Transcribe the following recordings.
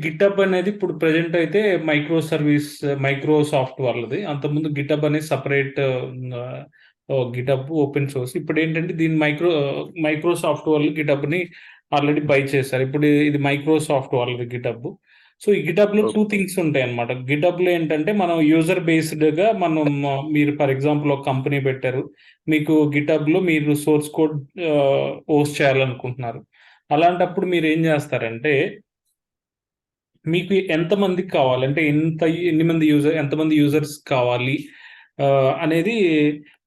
GitHub అనేది ఇప్పుడు present అయితే మైక్రోసాఫ్ట్ వాళ్ళది. అంతకుముందు గిటబ్ అనేది సపరేట్ గిటబ్ ఓపెన్ సోర్స్. ఇప్పుడు ఏంటంటే దీన్ని మైక్రోసాఫ్ట్ వాళ్ళు గిటబ్ని ఆల్రెడీ బై చేశారు. ఇప్పుడు ఇది మైక్రోసాఫ్ట్ వాళ్ళది గిటబ్. సో ఈ గిటబ్ లో 2 ఓకే. థింగ్స్ ఉంటాయి అనమాట. గిటబ్ లో ఏంటంటే మనం యూజర్ బేస్డ్ గా మనం మీరు ఫర్ ఎగ్జాంపుల్ ఒక కంపెనీ పెట్టారు. మీకు గిటబ్ లో మీరు సోర్స్ కోడ్ పోస్ట్ చేయాలనుకుంటున్నారు. అలాంటప్పుడు మీరు ఏం చేస్తారంటే మీకు ఎంతమందికి కావాలి అంటే ఎంతమంది యూజర్స్ కావాలి అనేది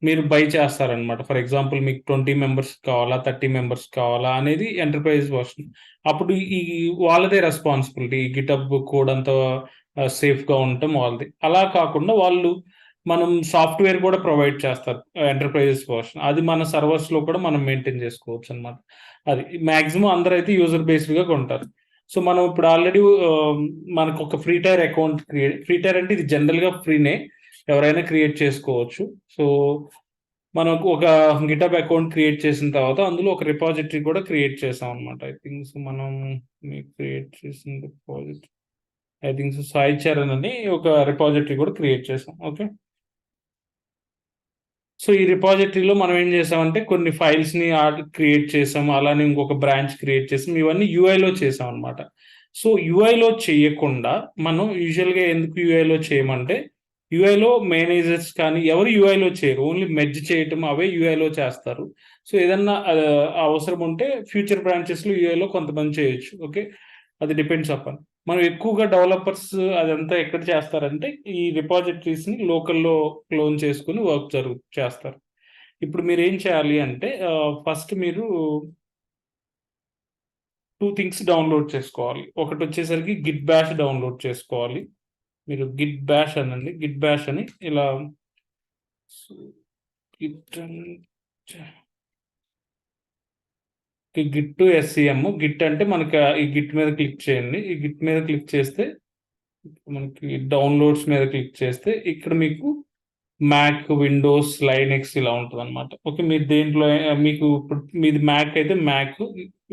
మీరు బై చేస్తారనమాట. ఫర్ ఎగ్జాంపుల్ మీకు 20 మెంబర్స్ కావాలా, 30 మెంబర్స్ కావాలా అనేది ఎంటర్ప్రైజ్ వర్షన్. అప్పుడు ఈ వాళ్ళదే రెస్పాన్సిబిలిటీ, గిటబ్ కోడ్ అంతా సేఫ్గా ఉండటం వాళ్ళది. అలా కాకుండా మనం సాఫ్ట్వేర్ కూడా ప్రొవైడ్ చేస్తారు ఎంటర్ప్రైజెస్ వర్షన్. అది మన సర్వర్స్లో కూడా మనం మెయింటైన్ చేసుకోవచ్చు అనమాట. అది మ్యాక్సిమం అందరూ అయితే యూజర్ బేస్డ్గా కొంటారు. సో మనం ఇప్పుడు ఆల్రెడీ మనకు ఒక ఫ్రీ టైర్ అంటే ఇది జనరల్గా ఫ్రీనే, ఎవరైనా క్రియేట్ చేసుకోవచ్చు. సో మనకు ఒక గిటబ్ అకౌంట్ క్రియేట్ చేసిన తర్వాత అందులో ఒక రిపాజిటరీ కూడా క్రియేట్ చేసాం అనమాట. ఐ థింక్ మనం క్రియేట్ చేసిన repository I think Sai Charan అని ఒక రిపాజిటరీ కూడా క్రియేట్ చేసాం. ఓకే. సో ఈ రిపాజిటరీలో మనం ఏం చేసామంటే కొన్ని ఫైల్స్ని క్రియేట్ చేసాం, అలానే ఇంకొక బ్రాంచ్ క్రియేట్ చేసాం. ఇవన్నీ యూఐలో చేసాం అనమాట. సో యూఐలో చేయకుండా మనం యూజువల్గా ఎందుకు యూఐలో చేయమంటే యూఐలో మేనేజర్స్ కానీ ఎవరు యూఐలో చేయరు, ఓన్లీ మెర్జ్ చేయటం అవే యూఐలో చేస్తారు. సో ఏదన్నా అవసరం ఉంటే ఫ్యూచర్ బ్రాంచెస్లో యూఐలో కొంతమంది చేయొచ్చు. ఓకే, అది డిపెండ్స్ అపాన్. మనం ఎక్కువగా డెవలపర్స్ అదంతా ఎక్కడ చేస్తారంటే ఈ రిపాజిటరీస్ని లోకల్లో క్లోన్ చేసుకుని చేస్తారు. ఇప్పుడు మీరు ఏం చేయాలి అంటే ఫస్ట్ మీరు 2 థింగ్స్ డౌన్లోడ్ చేసుకోవాలి. ఒకటి వచ్చేసరికి గిట్ బ్యాష్ డౌన్లోడ్ చేసుకోవాలి. మీరు గిట్ బ్యాష్ అనండి, గిట్ బ్యాష్ అని ఇలా Git Git to SCM. Git అంటే మనకి ఈ గిట్ మీద క్లిక్ చేయండి. ఈ గిట్ మీద క్లిక్ చేస్తే మనకి డౌన్లోడ్స్ మీద క్లిక్ చేస్తే ఇక్కడ మీకు మ్యాక్, విండోస్, లైనెక్స్ ఇలా ఉంటుంది అనమాట. ఓకే, మీరు దేంట్లో మీకు ఇప్పుడు మీది మ్యాక్ అయితే మ్యాక్,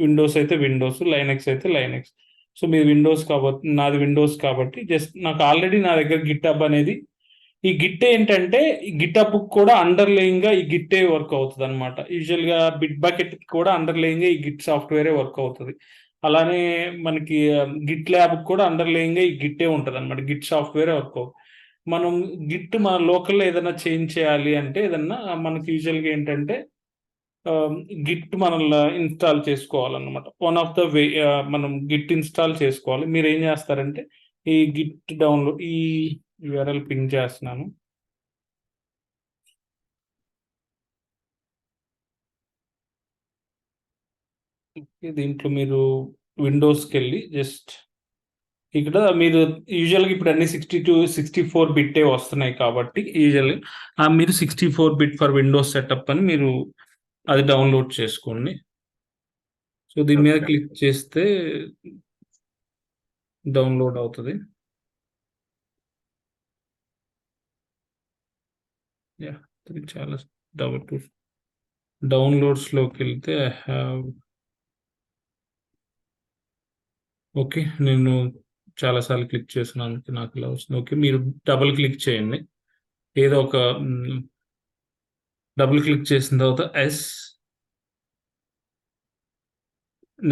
విండోస్ అయితే విండోస్, లైనెక్స్ అయితే లైనెక్స్. సో మీది విండోస్ కాబట్టి, నాది విండోస్ కాబట్టి జస్ట్ నాకు ఆల్రెడీ నా దగ్గర గిట్హబ్ అనేది, ఈ గిట్ ఏంటంటే ఈ గిట్హబ్ కూడా అండర్లేయింగ్ గా ఈ గిట్టే వర్క్ అవుతుంది అనమాట. యూజువల్ గా బిట్ బకెట్ కూడా అండర్లేయింగ్ గా ఈ గిట్ సాఫ్ట్వేరే వర్క్ అవుతుంది. అలానే మనకి గిట్ ల్యాబ్ కూడా అండర్లేయింగ్ గా ఈ గిట్టే ఉంటుంది అనమాట, గిట్ సాఫ్ట్వేరే వర్క్ అవుతుంది. మనం గిట్ మన లోకల్లో ఏదైనా చేంజ్ చేయాలి అంటే ఏదన్నా మనకి యూజువల్గా ఏంటంటే గిట్ మనల్ని ఇన్స్టాల్ చేసుకోవాలన్నమాట. వన్ ఆఫ్ ద వే మనం గిట్ ఇన్స్టాల్ చేసుకోవాలి. మీరు ఏం చేస్తారంటే ఈ గిట్ డౌన్లోడ్, ఈ యూఆర్ఎల్ పింగ్ చేస్తున్నాను. దీంట్లో మీరు విండోస్కి వెళ్ళి జస్ట్ ఇక్కడ మీరు యూజువల్గా ఇప్పుడు అన్ని 64 బిట్టే వస్తున్నాయి కాబట్టి యూజువల్గా మీరు 64 బిట్ ఫర్ విండోస్ సెటప్ అని మీరు అది డౌన్లోడ్ చేసుకోండి. సో దీని మీద ఓకే. క్లిక్ చేస్తే డౌన్లోడ్ అవుతుంది. యా, చాలా డౌన్లోడ్స్లోకి వెళ్తే ఐ హ్యావ్. ఓకే, నేను చాలాసార్లు క్లిక్ చేసినందుకు నాకు ఇలా వస్తుంది. ఓకే, మీరు డబుల్ క్లిక్ చేయండి. ఏదో ఒక డబుల్ క్లిక్ చేసిన తర్వాత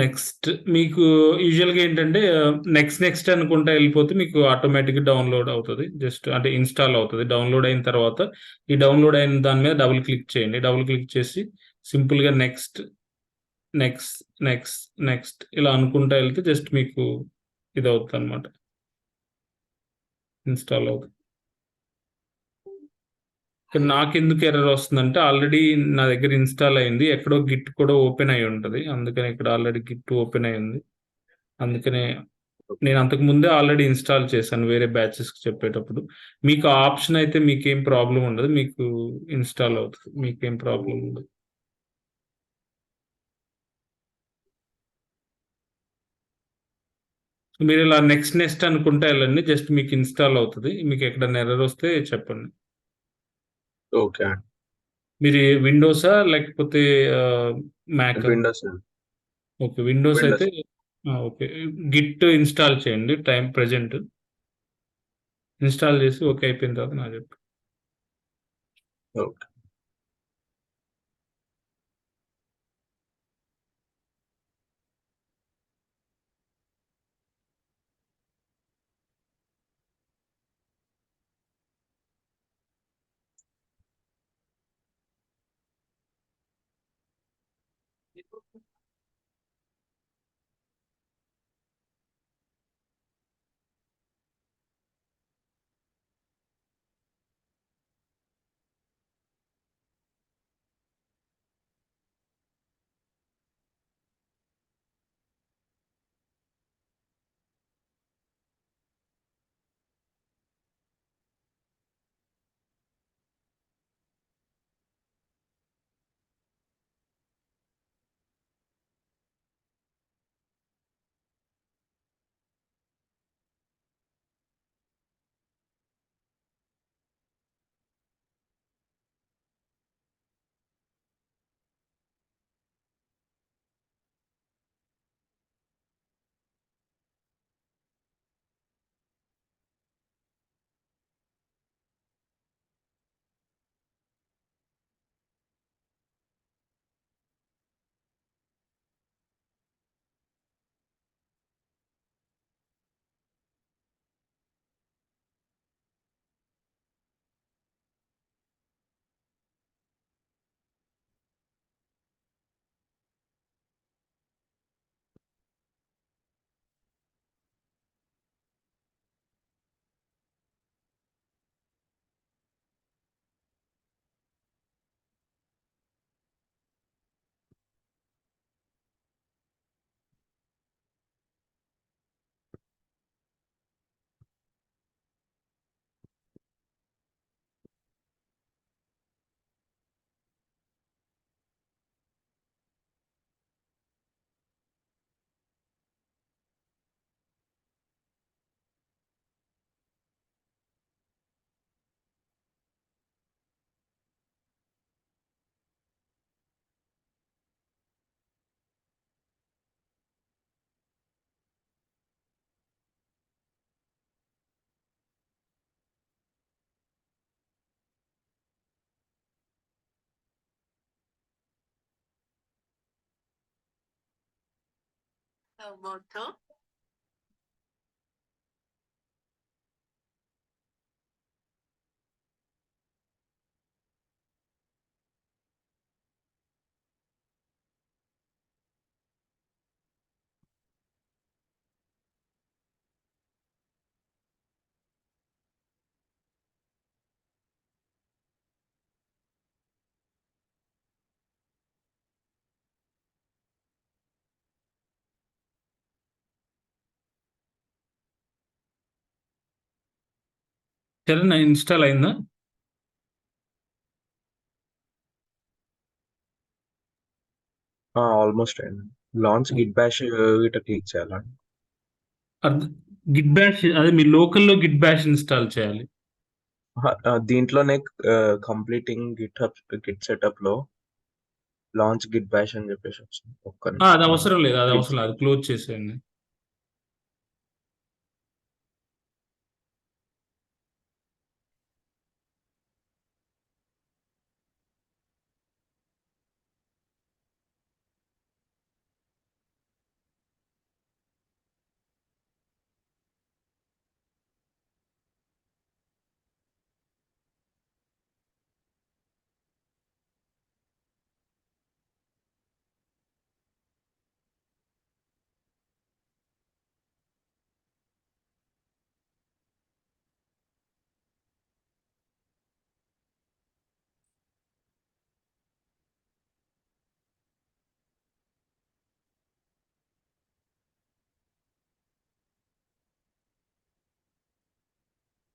నెక్స్ట్ మీకు యూజువల్గా ఏంటంటే నెక్స్ట్ అనుకుంటా వెళ్ళిపోతే మీకు ఆటోమేటిక్గా డౌన్లోడ్ అవుతుంది. జస్ట్ అంటే ఇన్స్టాల్ అవుతుంది. డౌన్లోడ్ అయిన తర్వాత ఈ డౌన్లోడ్ అయిన దాని మీద డబుల్ క్లిక్ చేయండి. డబుల్ క్లిక్ చేసి సింపుల్గా నెక్స్ట్ నెక్స్ట్ నెక్స్ట్ నెక్స్ట్ ఇలా అనుకుంటా వెళ్తే జస్ట్ మీకు ఇది అవుతుంది అనమాట, ఇన్స్టాల్ అవుతుంది. నాకెందుకు ఎర్రర్ వస్తుందంటే ఆల్రెడీ నా దగ్గర ఇన్స్టాల్ అయింది, ఎక్కడో గిట్ కూడా ఓపెన్ అయి ఉంటుంది. అందుకని ఇక్కడ ఆల్రెడీ గిట్ ఓపెన్ అయింది. అందుకనే నేను అంతకు ముందే ఆల్రెడీ ఇన్స్టాల్ చేశాను వేరే బ్యాచెస్కి చెప్పేటప్పుడు. మీకు ఆప్షన్ అయితే మీకేం ప్రాబ్లం ఉండదు, మీకు ఇన్స్టాల్ అవుతుంది, మీకేం ప్రాబ్లం ఉండదు. మీరు ఇలా నెక్స్ట్ అనుకుంటే వెళ్ళండి, జస్ట్ మీకు ఇన్స్టాల్ అవుతుంది. మీకు ఎక్కడైనా ఎర్రర్ వస్తే చెప్పండి. ఓకే. మీరు విండోసా లేకపోతే మ్యాక్? విండోస్. ఓకే, విండోస్ అయితే విండోస్. ఓకే. గిట్ ఇన్‌స్టాల్ చేయండి ప్రెజెంట్. ఇన్‌స్టాల్ చేసి ఓకే అయిపోయిన తర్వాత నాకు చెప్పండి. ఓకే. సరేనా, ఇన్‌స్టాల్ అయిందా? ఆల్మోస్ట్ అయింది. లాంచ్ గిట్ బ్యాష్ ఇట్లా క్లిక్ చేయాలా? గిట్ బ్యాష్ అదే మీ లోకల్‌లో గిట్ బ్యాష్ ఇన్‌స్టాల్ చేయాలి. దీంట్లోనే కంప్లీటింగ్ గిట్ సెటప్ లో లాంచ్ గిట్ బ్యాష్ అని చెప్పేసి వచ్చింది. ఒక్క అది నిమిషం అవసరం లేదు. అది క్లిక్ అవసరం లేదు. అది క్లోజ్ చేసేయండి.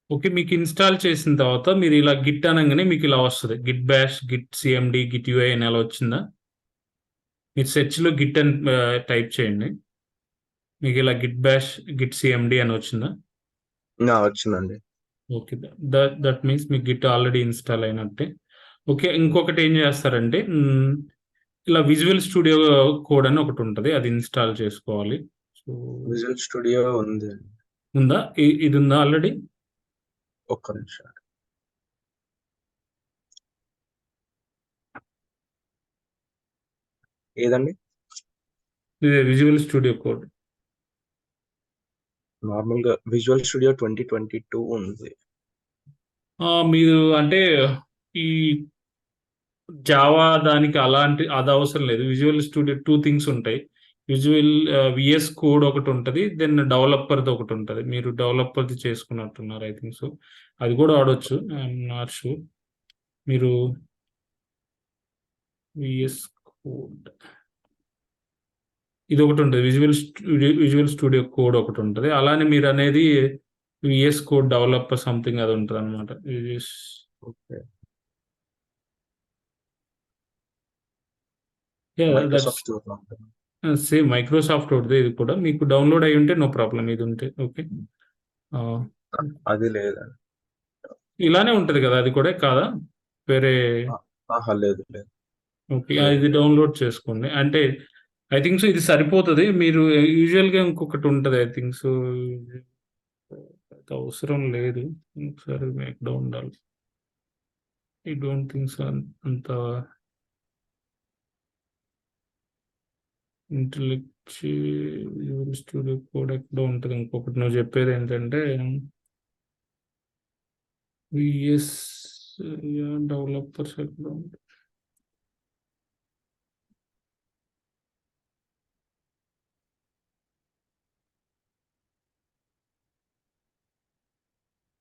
ఓకే. మీకు ఇన్‌స్టాల్ చేసిన తర్వాత మీరు ఇలా గిట్ అనంగానే మీకు ఇలా వస్తది. Git bash, Git CMD, Git UI అని అలా వచ్చిందా? మీరు సెర్చ్‌లో గిట్ అని టైప్ చేయండి. మీకు ఇలా గిట్ బ్యాష్, గిట్ సీఎండీ అని వచ్చిందా? వచ్చిందండి. ఓకే. దట్ మీన్స్ మీకు గిట్ ఆల్రెడీ ఇన్‌స్టాల్ అయినట్టే. ఓకే. ఇంకొకటి ఏం చేస్తారంటే ఇలా విజువల్ స్టూడియో కోడ్ అని ఒకటి ఉంటది. అది ఇన్‌స్టాల్ చేసుకోవాలి. సో విజువల్ స్టూడియో ఉంది. ఉందా? ఇది ఉందా ఆల్రెడీ? ఒక్క నిమిషం. ఏదండి? ఇది విజువల్ స్టూడియో కోడ్. నార్మల్గా విజువల్ స్టూడియో 2022 ఉంది. మీరు అంటే ఈ జావా దానికి అలాంటి అది అవసరం లేదు. విజువల్ స్టూడియో టూ థింగ్స్ ఉంటాయి. విజువల్ విఎస్ కోడ్ ఒకటి ఉంటుంది, దెన్ డెవలపర్ది ఒకటి ఉంటుంది. మీరు డెవలపర్ది చేసుకున్నట్టున్నారు ఐ థింక్ సో. అది కూడా వాడొచ్చు, ఐఎమ్ నాట్ షూర్. మీరు విఎస్ కోడ్ ఇది ఒకటి ఉంటుంది, విజువల్ స్టూడియో కోడ్ ఒకటి ఉంటుంది. అలానే మీరు అనేది విఎస్ కోడ్ డెవలపర్ సంథింగ్ అది ఉంటుంది అనమాట. ఓకే. దట్స్ మైక్రోసాఫ్ట్ ఉంటుంది. సేమ్ మైక్రోసాఫ్ట్ ఒకటిదే. ఇది కూడా మీకు డౌన్లోడ్ అయి ఉంటే నో ప్రాబ్లం, ఇది ఉంటే ఓకే. అది లేదండి. ఇలానే ఉంటది కదా అది కూడా, కాదా వేరే? ఆహా, లేదు లేదు. ఓకే, వేరే ఇది వేరే. డౌన్లోడ్ చేసుకోండి. అంటే ఐ థింక్ సో ఇది సరిపోతుంది. మీరు యూజువల్గా ఇంకొకటి ఉంటుంది ఐ థింక్ సో, అవసరం లేదు. ఒకసారి ఎక్కడ ఉండాలి, ఐ డోంట్ థింక్ సో అంత ఇంటెలెక్ట్. విజువల్ స్టూడియో కోడ్ ఎక్కడ ఉంటుంది ఇంకొకటి. నువ్వు చెప్పేది ఏంటంటే విఎస్ డెవలపర్స్ ఎక్కడ ఉంటుంది?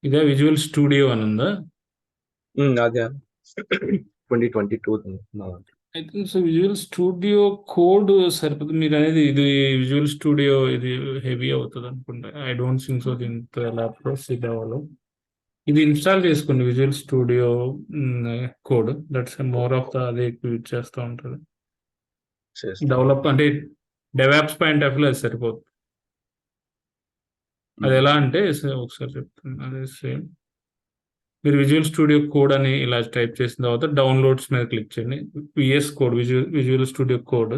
ఇదే విజువల్ స్టూడియో అని ఉందా? అదే 2022 I think so visual studio code సరిపోతుంది. మీరు అనేది ఇది విజువల్ స్టూడియో ఇది హెవీ అవుతుంది అనుకుంటా. ఐ డోంట్ థింక్ సో దీంతో ల్యాప్టాప్స్ ఇది అవ్వాలి. ఇది ఇన్స్టాల్ చేసుకోండి visual studio code. That's more of the అదే యూజ్ చేస్తూ ఉంటుంది. డెవలప్ అంటే డెవాప్స్ పాయింట్ ఆఫ్ వ్యూ అది సరిపోతుంది. అది ఎలా అంటే ఒకసారి చెప్తాను. అదే సేమ్ మీరు విజువల్ స్టూడియో కోడ్ అని ఇలా టైప్ చేసిన తర్వాత డౌన్లోడ్స్ మీద క్లిక్ చేయండి. VS code, visual studio code.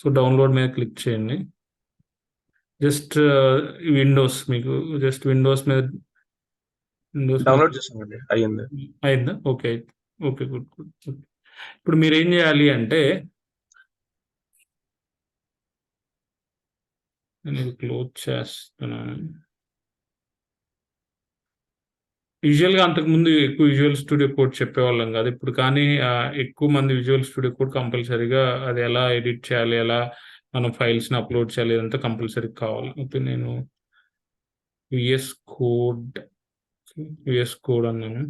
So download మీద క్లిక్ చేయండి. జస్ట్ విండోస్, మీకు జస్ట్ విండోస్ మీద డౌన్లోడ్ చేసామండి, అయ్యింది. అయిందా? Okay, okay, good good. ఇప్పుడు మీరు ఏం చేయాలి అంటే, నేను ఇది క్లోజ్ చేస్తున్నాను. యూజువల్గా అంతకుముందు ఎక్కువ విజువల్ స్టూడియో కోడ్ చెప్పేవాళ్ళం కాదు ఇప్పుడు, కానీ ఎక్కువ మంది విజువల్ స్టూడియో కోడ్ కంపల్సరీగా అది ఎలా ఎడిట్ చేయాలి, ఎలా మనం ఫైల్స్ని అప్లోడ్ చేయాలి, ఇదంతా కంపల్సరీ కావాలి. ఓకే, నేను విఎస్ కోడ్ అన్నాను.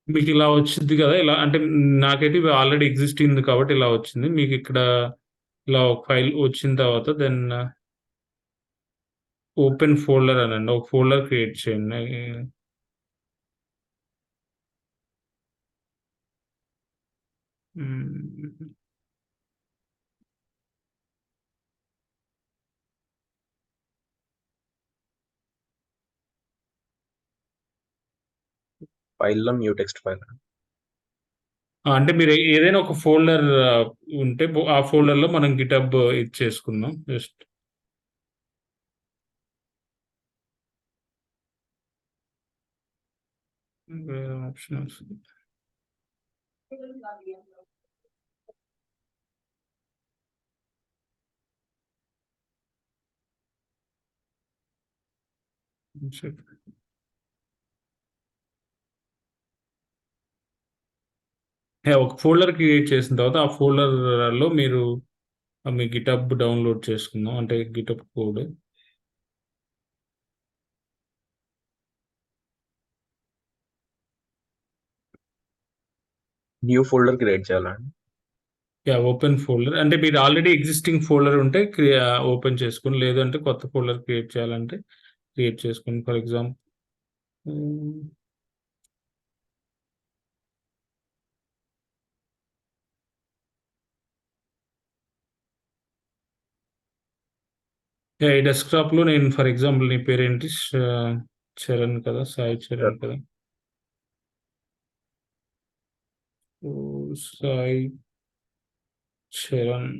మీకు ఇలా వచ్చింది కదా, ఇలా అంటే నాకైతే ఆల్రెడీ ఎగ్జిస్టింగ్ కాబట్టి ఇలా వచ్చింది. మీకు ఇక్కడ ఇలా ఒక ఫైల్ వచ్చిన తర్వాత దెన్ ఓపెన్ ఫోల్డర్ అనండి, ఒక ఫోల్డర్ క్రియేట్ చేయండి. ఫైల్లో న్యూ టెక్స్ట్ ఫైల్. అంటే మీరు ఏదైనా ఒక ఫోల్డర్ ఉంటే ఆ ఫోల్డర్ లో మనం గిటబ్ ఇది చేసుకుందాం. Just optionals. ఒక ఫోల్డర్ క్రియేట్ చేసిన తర్వాత ఆ ఫోల్డర్ లో మీరు మీ గిటబ్ డౌన్లోడ్ చేసుకుందాం, అంటే GitHub code. New folder create చేయాలండి. ఓపెన్ ఫోల్డర్ అంటే మీరు ఆల్రెడీ ఎగ్జిస్టింగ్ ఫోల్డర్ ఉంటే ఓపెన్ చేసుకుని, లేదంటే కొత్త ఫోల్డర్ క్రియేట్ చేయాలంటే క్రియేట్ చేసుకుని. ఫర్ ఎగ్జాంపుల్ ఈ డెస్క్టాప్ లో నేను ఫర్ ఎగ్జాంపుల్ నీ పేరేంటి చరణ్ కదా, సాయి చరణ్ కదా. ఓ, సాయి చరణ్.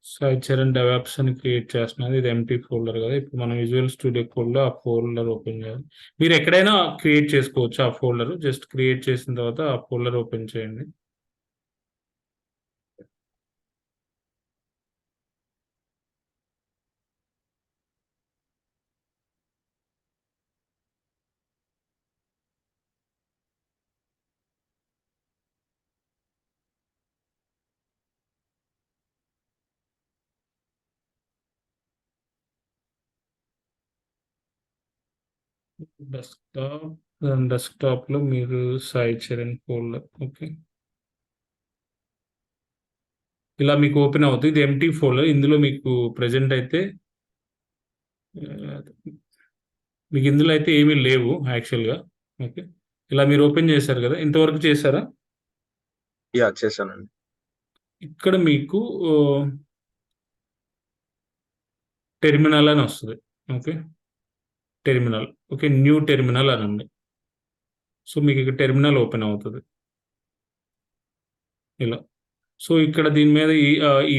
సాయి చరణ్ డెవాప్స్ అని క్రియేట్ చేస్తున్నది. ఇది ఎంటీ ఫోల్డర్ కదా. ఇప్పుడు మనం విజువల్ స్టూడియో కోడ్ లో ఆ ఫోల్డర్ ఓపెన్ చేయాలి. మీరు ఎక్కడైనా క్రియేట్ చేసుకోవచ్చు ఆ ఫోల్డర్. జస్ట్ క్రియేట్ చేసిన తర్వాత ఆ ఫోల్డర్ ఓపెన్ చేయండి. డెస్క్టాప్, డెస్క్టాప్ లో మీరు సాయి చరణ్ ఫోల్డర్, ఓకే, ఇలా మీకు ఓపెన్ అవుతుంది. ఇది ఎంటీ ఫోల్డర్. ఇందులో మీకు ప్రెజెంట్ అయితే ఆ, మీకు ఇందులో అయితే ఏమీ లేవు యాక్చువల్గా. ఓకే, ఇలా మీరు ఓపెన్ చేశారు కదా, ఇంతవరకు చేశారా? యా చేశానండి. ఇక్కడ మీకు టెర్మినల్ అని వస్తుంది. Okay, terminal, okay, new terminal అని ఉంది. సో మీకు ఇక్కడ టెర్మినల్ ఓపెన్ అవుతుంది ఇలా. సో ఇక్కడ దీని మీద ఈ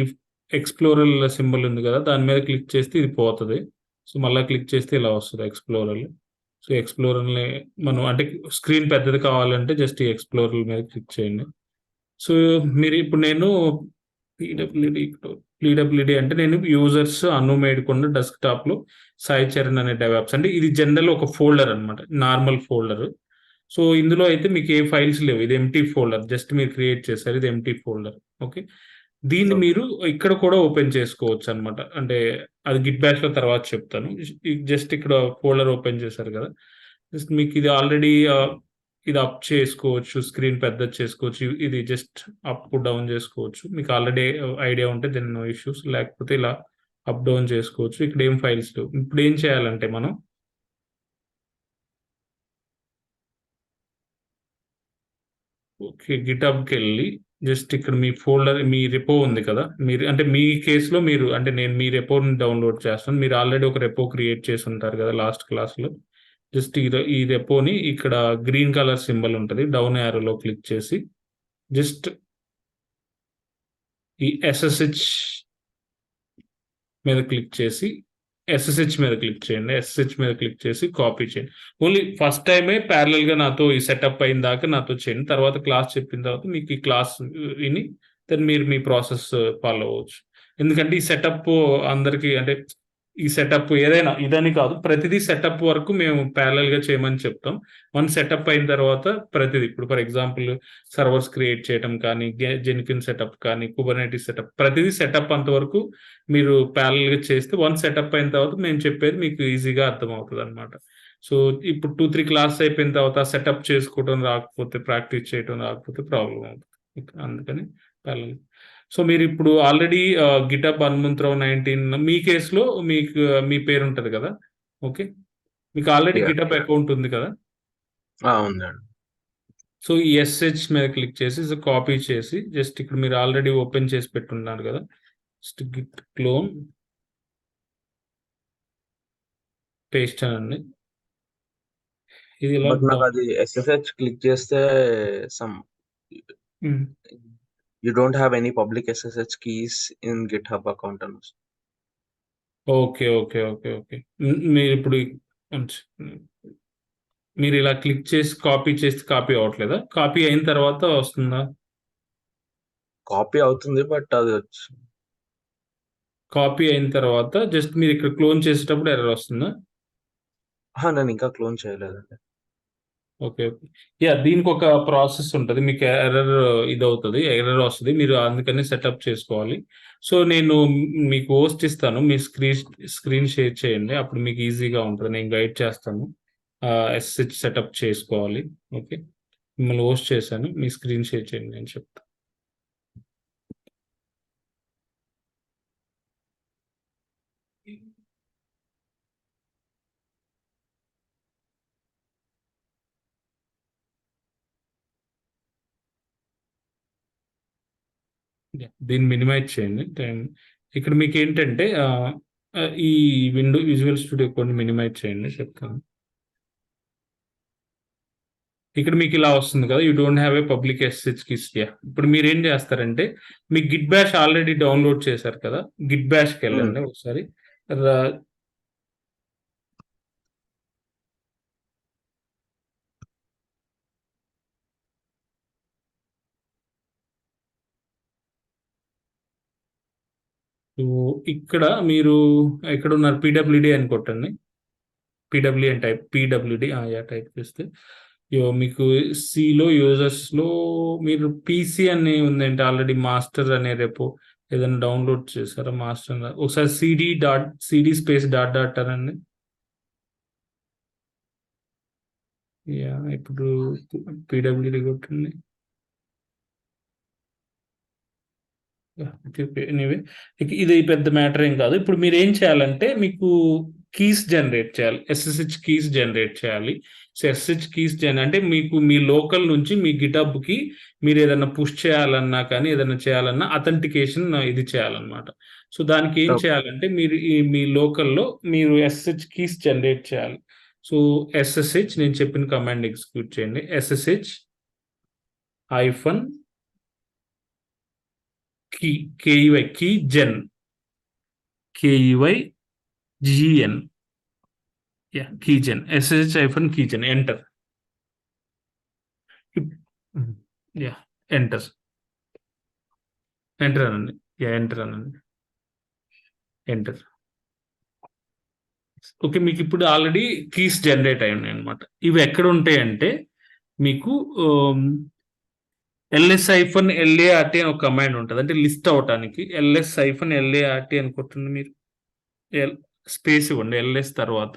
ఎక్స్ప్లోరర్ సింబల్ ఉంది కదా, దాని మీద క్లిక్ చేస్తే ఇది పోతుంది. సో మళ్ళీ క్లిక్ చేస్తే ఇలా వస్తుంది ఎక్స్ప్లోరర్. సో ఎక్స్ప్లోరర్ని మనం అంటే స్క్రీన్ పెద్దది కావాలంటే జస్ట్ ఈ ఎక్స్ప్లోరర్ మీద క్లిక్ చేయండి. సో మీరు ఇప్పుడు నేను పీడబ్ల్యూడి పీడబ్ల్యూడి అంటే నేను యూజర్స్ అనుమేయకుండా డెస్క్టాప్ లో సాయి చరణ్ అనే డెవాప్స్ అంటే ఇది జనరల్ ఒక ఫోల్డర్ అనమాట, నార్మల్ ఫోల్డర్. సో ఇందులో అయితే మీకు ఏ ఫైల్స్ లేవు. ఇది ఎంటీ ఫోల్డర్, జస్ట్ మీరు క్రియేట్ చేశారు. ఇది ఎంటీ ఫోల్డర్. ఓకే, దీన్ని ఓకే. మీరు ఇక్కడ కూడా ఓపెన్ చేసుకోవచ్చు అనమాట. అంటే అది గిట్ బ్యాష్ లో తర్వాత చెప్తాను. జస్ట్ ఇక్కడ ఫోల్డర్ ఓపెన్ చేశారు కదా, జస్ట్ మీకు ఇది ఆల్రెడీ ఇది అప్ చేసుకోవచ్చు, స్క్రీన్ పెద్ద చేసుకోవచ్చు. ఇది జస్ట్ అప్ డౌన్ చేసుకోవచ్చు. మీకు ఆల్రెడీ ఐడియా ఉంటే దెన్ నో ఇష్యూస్, లేకపోతే ఇలా అప్ డౌన్ చేసుకోవచ్చు. ఇక్కడ ఏం ఫైల్స్ లేవు. ఇప్పుడు ఏం చేయాలంటే మనం ఓకే గిటబ్కి వెళ్ళి జస్ట్ ఇక్కడ మీ ఫోల్డర్, మీ రెపో ఉంది కదా, మీరు అంటే మీ కేసులో మీరు అంటే నేను మీ రెపోని డౌన్లోడ్ చేస్తాను. మీరు ఆల్రెడీ ఒక రెపో క్రియేట్ చేసి ఉంటారు కదా లాస్ట్ క్లాస్లో. జస్ట్ ఈ రెపోని ఇక్కడ గ్రీన్ కలర్ సింబల్ ఉంటుంది, డౌన్ యారోలో క్లిక్ చేసి జస్ట్ ఈ ఎస్ఎస్హెచ్ మీద క్లిక్ చేసి ఎస్ఎస్హెచ్ మీద క్లిక్ చేయండి. ఎస్ఎస్హెచ్ మీద క్లిక్ చేసి కాపీ చేయండి. ఓన్లీ ఫస్ట్ టైమే ప్యారలల్ గా నాతో ఈ సెటప్ అయిన దాకా నాతో చేయండి. తర్వాత క్లాస్ చెప్పిన తర్వాత మీకు ఈ క్లాస్ విని దెన్ మీరు మీ ప్రాసెస్ ఫాలో అవ్వచ్చు. ఎందుకంటే ఈ సెటప్ అందరికీ అంటే ఈ సెటప్ ఏదైనా ఇదని కాదు, ప్రతిదీ సెటప్ వరకు మేము ప్యారలల్ గా చేయమని చెప్తాం. వన్ సెటప్ అయిన తర్వాత ప్రతిదీ, ఇప్పుడు ఫర్ ఎగ్జాంపుల్ సర్వర్స్ క్రియేట్ చేయడం కానీ, జెన్కిన్ సెటప్ కానీ, కుబర్నెటిస్ సెటప్, ప్రతిదీ సెటప్ అంతవరకు మీరు ప్యారలల్ గా చేస్తే వన్ సెటప్ అయిన తర్వాత మేము చెప్పేది మీకు ఈజీగా అర్థమవుతుంది అనమాట. సో ఇప్పుడు 2-3 క్లాస్ అయిపోయిన తర్వాత సెటప్ చేసుకోవడం రాకపోతే, ప్రాక్టీస్ చేయడం రాకపోతే ప్రాబ్లం అవుతుంది. అందుకని ప్యారలల్. సో మీరు ఇప్పుడు ఆల్రెడీ గిటప్ హనుమంతరావు 19 మీ కేసులో మీకు మీ పేరు ఉంటుంది కదా. ఓకే, మీకు ఆల్రెడీ యా. గిటప్ అకౌంట్ ఉంది కదా. ఉందండి. సో ఈ ఎస్హెచ్ మీద క్లిక్ చేసి కాపీ చేసి జస్ట్ ఇక్కడ మీరు ఆల్రెడీ ఓపెన్ చేసి పెట్టున్నారు కదా, జస్ట్ గిట్ క్లోన్ పేస్ట్ అనండి. ఇది ఇలా బట్ నాకు అది ఎస్ఎస్హెచ్ క్లిక్ చేస్తే some you don't have any public SSH keys in Git hub account అని వస్తుంది. Okay okay okay okay. మీరు ఇప్పుడు మీరు ఇలా క్లిక్ చేసి కాపీ చేస్తే కాపీ అవ్వట్లేదా? కాపీ అయిన తర్వాత వస్తుందా? కాపీ అవుతుంది బట్ అది కాపీ అయిన తర్వాత జస్ట్ మీరు ఇక్కడ క్లోన్ చేసేటప్పుడు ఎర్రర్ వస్తుందా? నేను ఇంకా క్లోన్ చేయలేదండి. Okay okay. యా, దీనికి ఒక ప్రాసెస్ ఉంటుంది. మీకు ఎర్రర్ ఇది అవుతుంది, ఎర్రర్ వస్తుంది. మీరు అందుకని సెటప్ చేసుకోవాలి. సో నేను మీకు హోస్ట్ ఇస్తాను. మీ స్క్రీన్ షేర్ చేయండి, అప్పుడు మీకు ఈజీగా ఉంటుంది. నేను గైడ్ చేస్తాను. ఎస్హెచ్ సెటప్ చేసుకోవాలి. ఓకే, మిమ్మల్ని హోస్ట్ చేశాను. మీ స్క్రీన్ షేర్ చేయండి, నేను చెప్తాను. దీన్ని మినిమైజ్ చేయండి టైం. ఇక్కడ మీకు ఏంటంటే ఈ విజువల్ స్టూడియో కోడ్ మినిమైజ్ చేయండి చెప్తాను. ఇక్కడ మీకు ఇలా వస్తుంది కదా, you don't have a public SSH keys. ఇప్పుడు మీరు ఏం చేస్తారంటే, మీ గిట్ బ్యాష్ ఆల్రెడీ డౌన్లోడ్ చేశారు కదా, గిట్ బ్యాష్కి వెళ్ళండి ఒకసారి. రా- సో ఇక్కడ మీరు ఎక్కడ ఉన్నారు, పీడబ్ల్యూడి అని కొట్టండి. పీడబ్ల్యూ అని టైప్, పీడబ్ల్యూడి టైప్ చేస్తే మీకు సిలో యూజర్స్లో మీరు పీసీ అని ఉందంటే ఆల్రెడీ మాస్టర్ అనే రేపు ఏదైనా డౌన్లోడ్ చేశారా మాస్టర్ ఒకసారి సిడి స్పేస్ డాట్ డాట్ అనండి. ఇప్పుడు పీడబ్ల్యూడి కొట్టండి. ఎనీవే, ఇది పెద్ద మ్యాటర్ ఏం కాదు. ఇప్పుడు మీరు ఏం చేయాలంటే, మీకు కీస్ జనరేట్ చేయాలి, ఎస్ఎస్హెచ్ కీస్ జనరేట్ చేయాలి. సో ఎస్ఎస్హెచ్ కీస్ అంటే మీకు మీ లోకల్ నుంచి మీ గిటబ్కి మీరు ఏదైనా పుష్ చేయాలన్నా కానీ ఏదైనా చేయాలన్నా అథెంటికేషన్ ఇది చేయాలన్నమాట. సో దానికి ఏం చేయాలంటే, మీరు మీ లోకల్లో మీరు ఎస్ఎస్హెచ్ కీస్ జనరేట్ చేయాలి. సో ఎస్ఎస్హెచ్ నేను చెప్పిన కమాండ్ ఎగ్జిక్యూట్ చేయండి. SSH hyphen key, KEY, keygen, KEYGEN, keygen, SSH-keygen, enter. Enter. Enter అనండి. enter అనండి. Enter. ఓకే, మీకు ఇప్పుడు ఆల్రెడీ కీస్ జనరేట్ అయి ఉన్నాయి అనమాట. ఇవి ఎక్కడ ఉంటాయంటే మీకు ls-lart అని ఒక కమాండ్ ఉంటుంది, అంటే లిస్ట్ అవటానికి. ls-lart అని కొట్టండి మీరు. స్పేస్ ఇవ్వండి, ls తర్వాత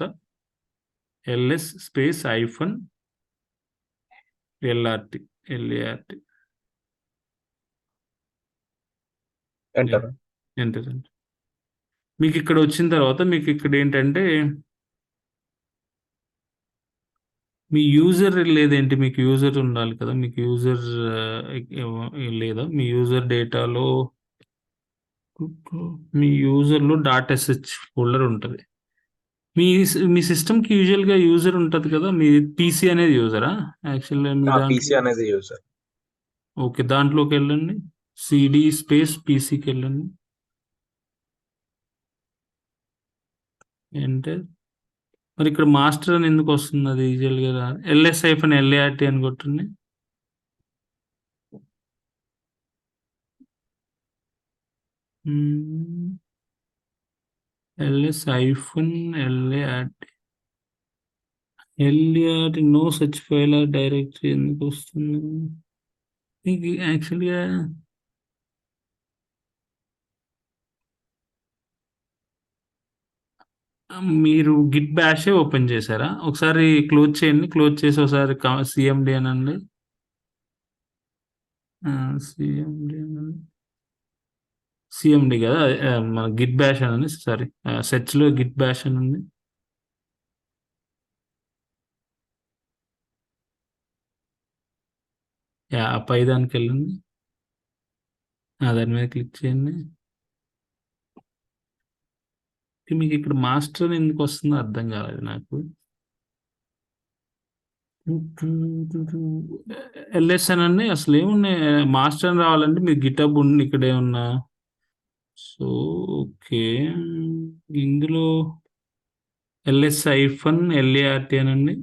ls space -lrt lart. Enter. Enter. మీకు ఇక్కడ వచ్చిన తర్వాత మీకు ఇక్కడ ఏంటంటే మీ యూజర్ లేదేంటి, మీకు యూజర్ ఉండాలి కదా, మీకు యూజర్ లేదా మీ యూజర్ డేటాలో మీ యూజర్లో .sh ఫోల్డర్ ఉంటుంది. మీ సిస్టమ్కి యూజువల్గా యూజర్ ఉంటుంది కదా, మీ పీసీ అనేది యూజరా యాక్చువల్గా మీ పీసీ దాంట్లో? అనేది యూజర్. ఓకే, దాంట్లోకి వెళ్ళండి, సిడి స్పేస్ పీసీకి వెళ్ళండి. ఎంటర్. మరి ఇక్కడ మాస్టర్ అని ఎందుకు వస్తుంది, అది యూజువల్గా ls-lart అని కొట్టండి. ls-lart no such file or directory ఎందుకు వస్తుంది మీకు యాక్చువల్గా? మీరు గిట్ బ్యాషే ఓపెన్ చేశారా? ఒకసారి క్లోజ్ చేయండి, క్లోజ్ చేసి ఒకసారి సిఎండి అనండి. సిఎండి అనండి, సిఎండి కదా, మన గిట్ బ్యాష్ అనండి. సారీ, సెర్చ్లో గిట్ బ్యాష్ అనండి. పై దానికి వెళ్ళండి, దాని మీద క్లిక్ చేయండి. మీకు ఇక్కడ మాస్టర్ ఎందుకు వస్తుందో అర్థం కాలేదు నాకు. ఎల్ఎస్ అనండి. అసలు ఏమున్నాయి, మాస్టర్ అని రావాలంటే మీరు గిటబ్ ఉండి ఇక్కడ ఏమన్నా. సో ఓకే, ఇందులో ls-lart అనండి.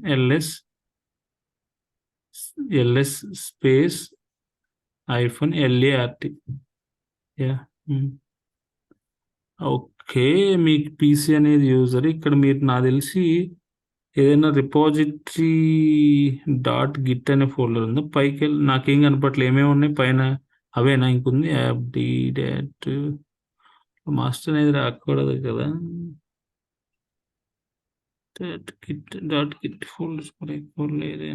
ls space -lart. ఓకే, మీకు పీసీ అనేది యూజర్. ఇక్కడ మీరు నాకు తెలిసి ఏదైనా రిపాజిటరీ .git అనే ఫోల్డర్ ఉందా, పైకి వెళ్ళి నాకేం కనపట్లేదు, ఏమేమి ఉన్నాయి పైన, అవేనా ఇంకుంది యాప్ డాట్ మాస్టర్ అనేది రాకూడదు కదా. .git ఫోల్డర్స్ కూడా ఎక్కువ లేదే.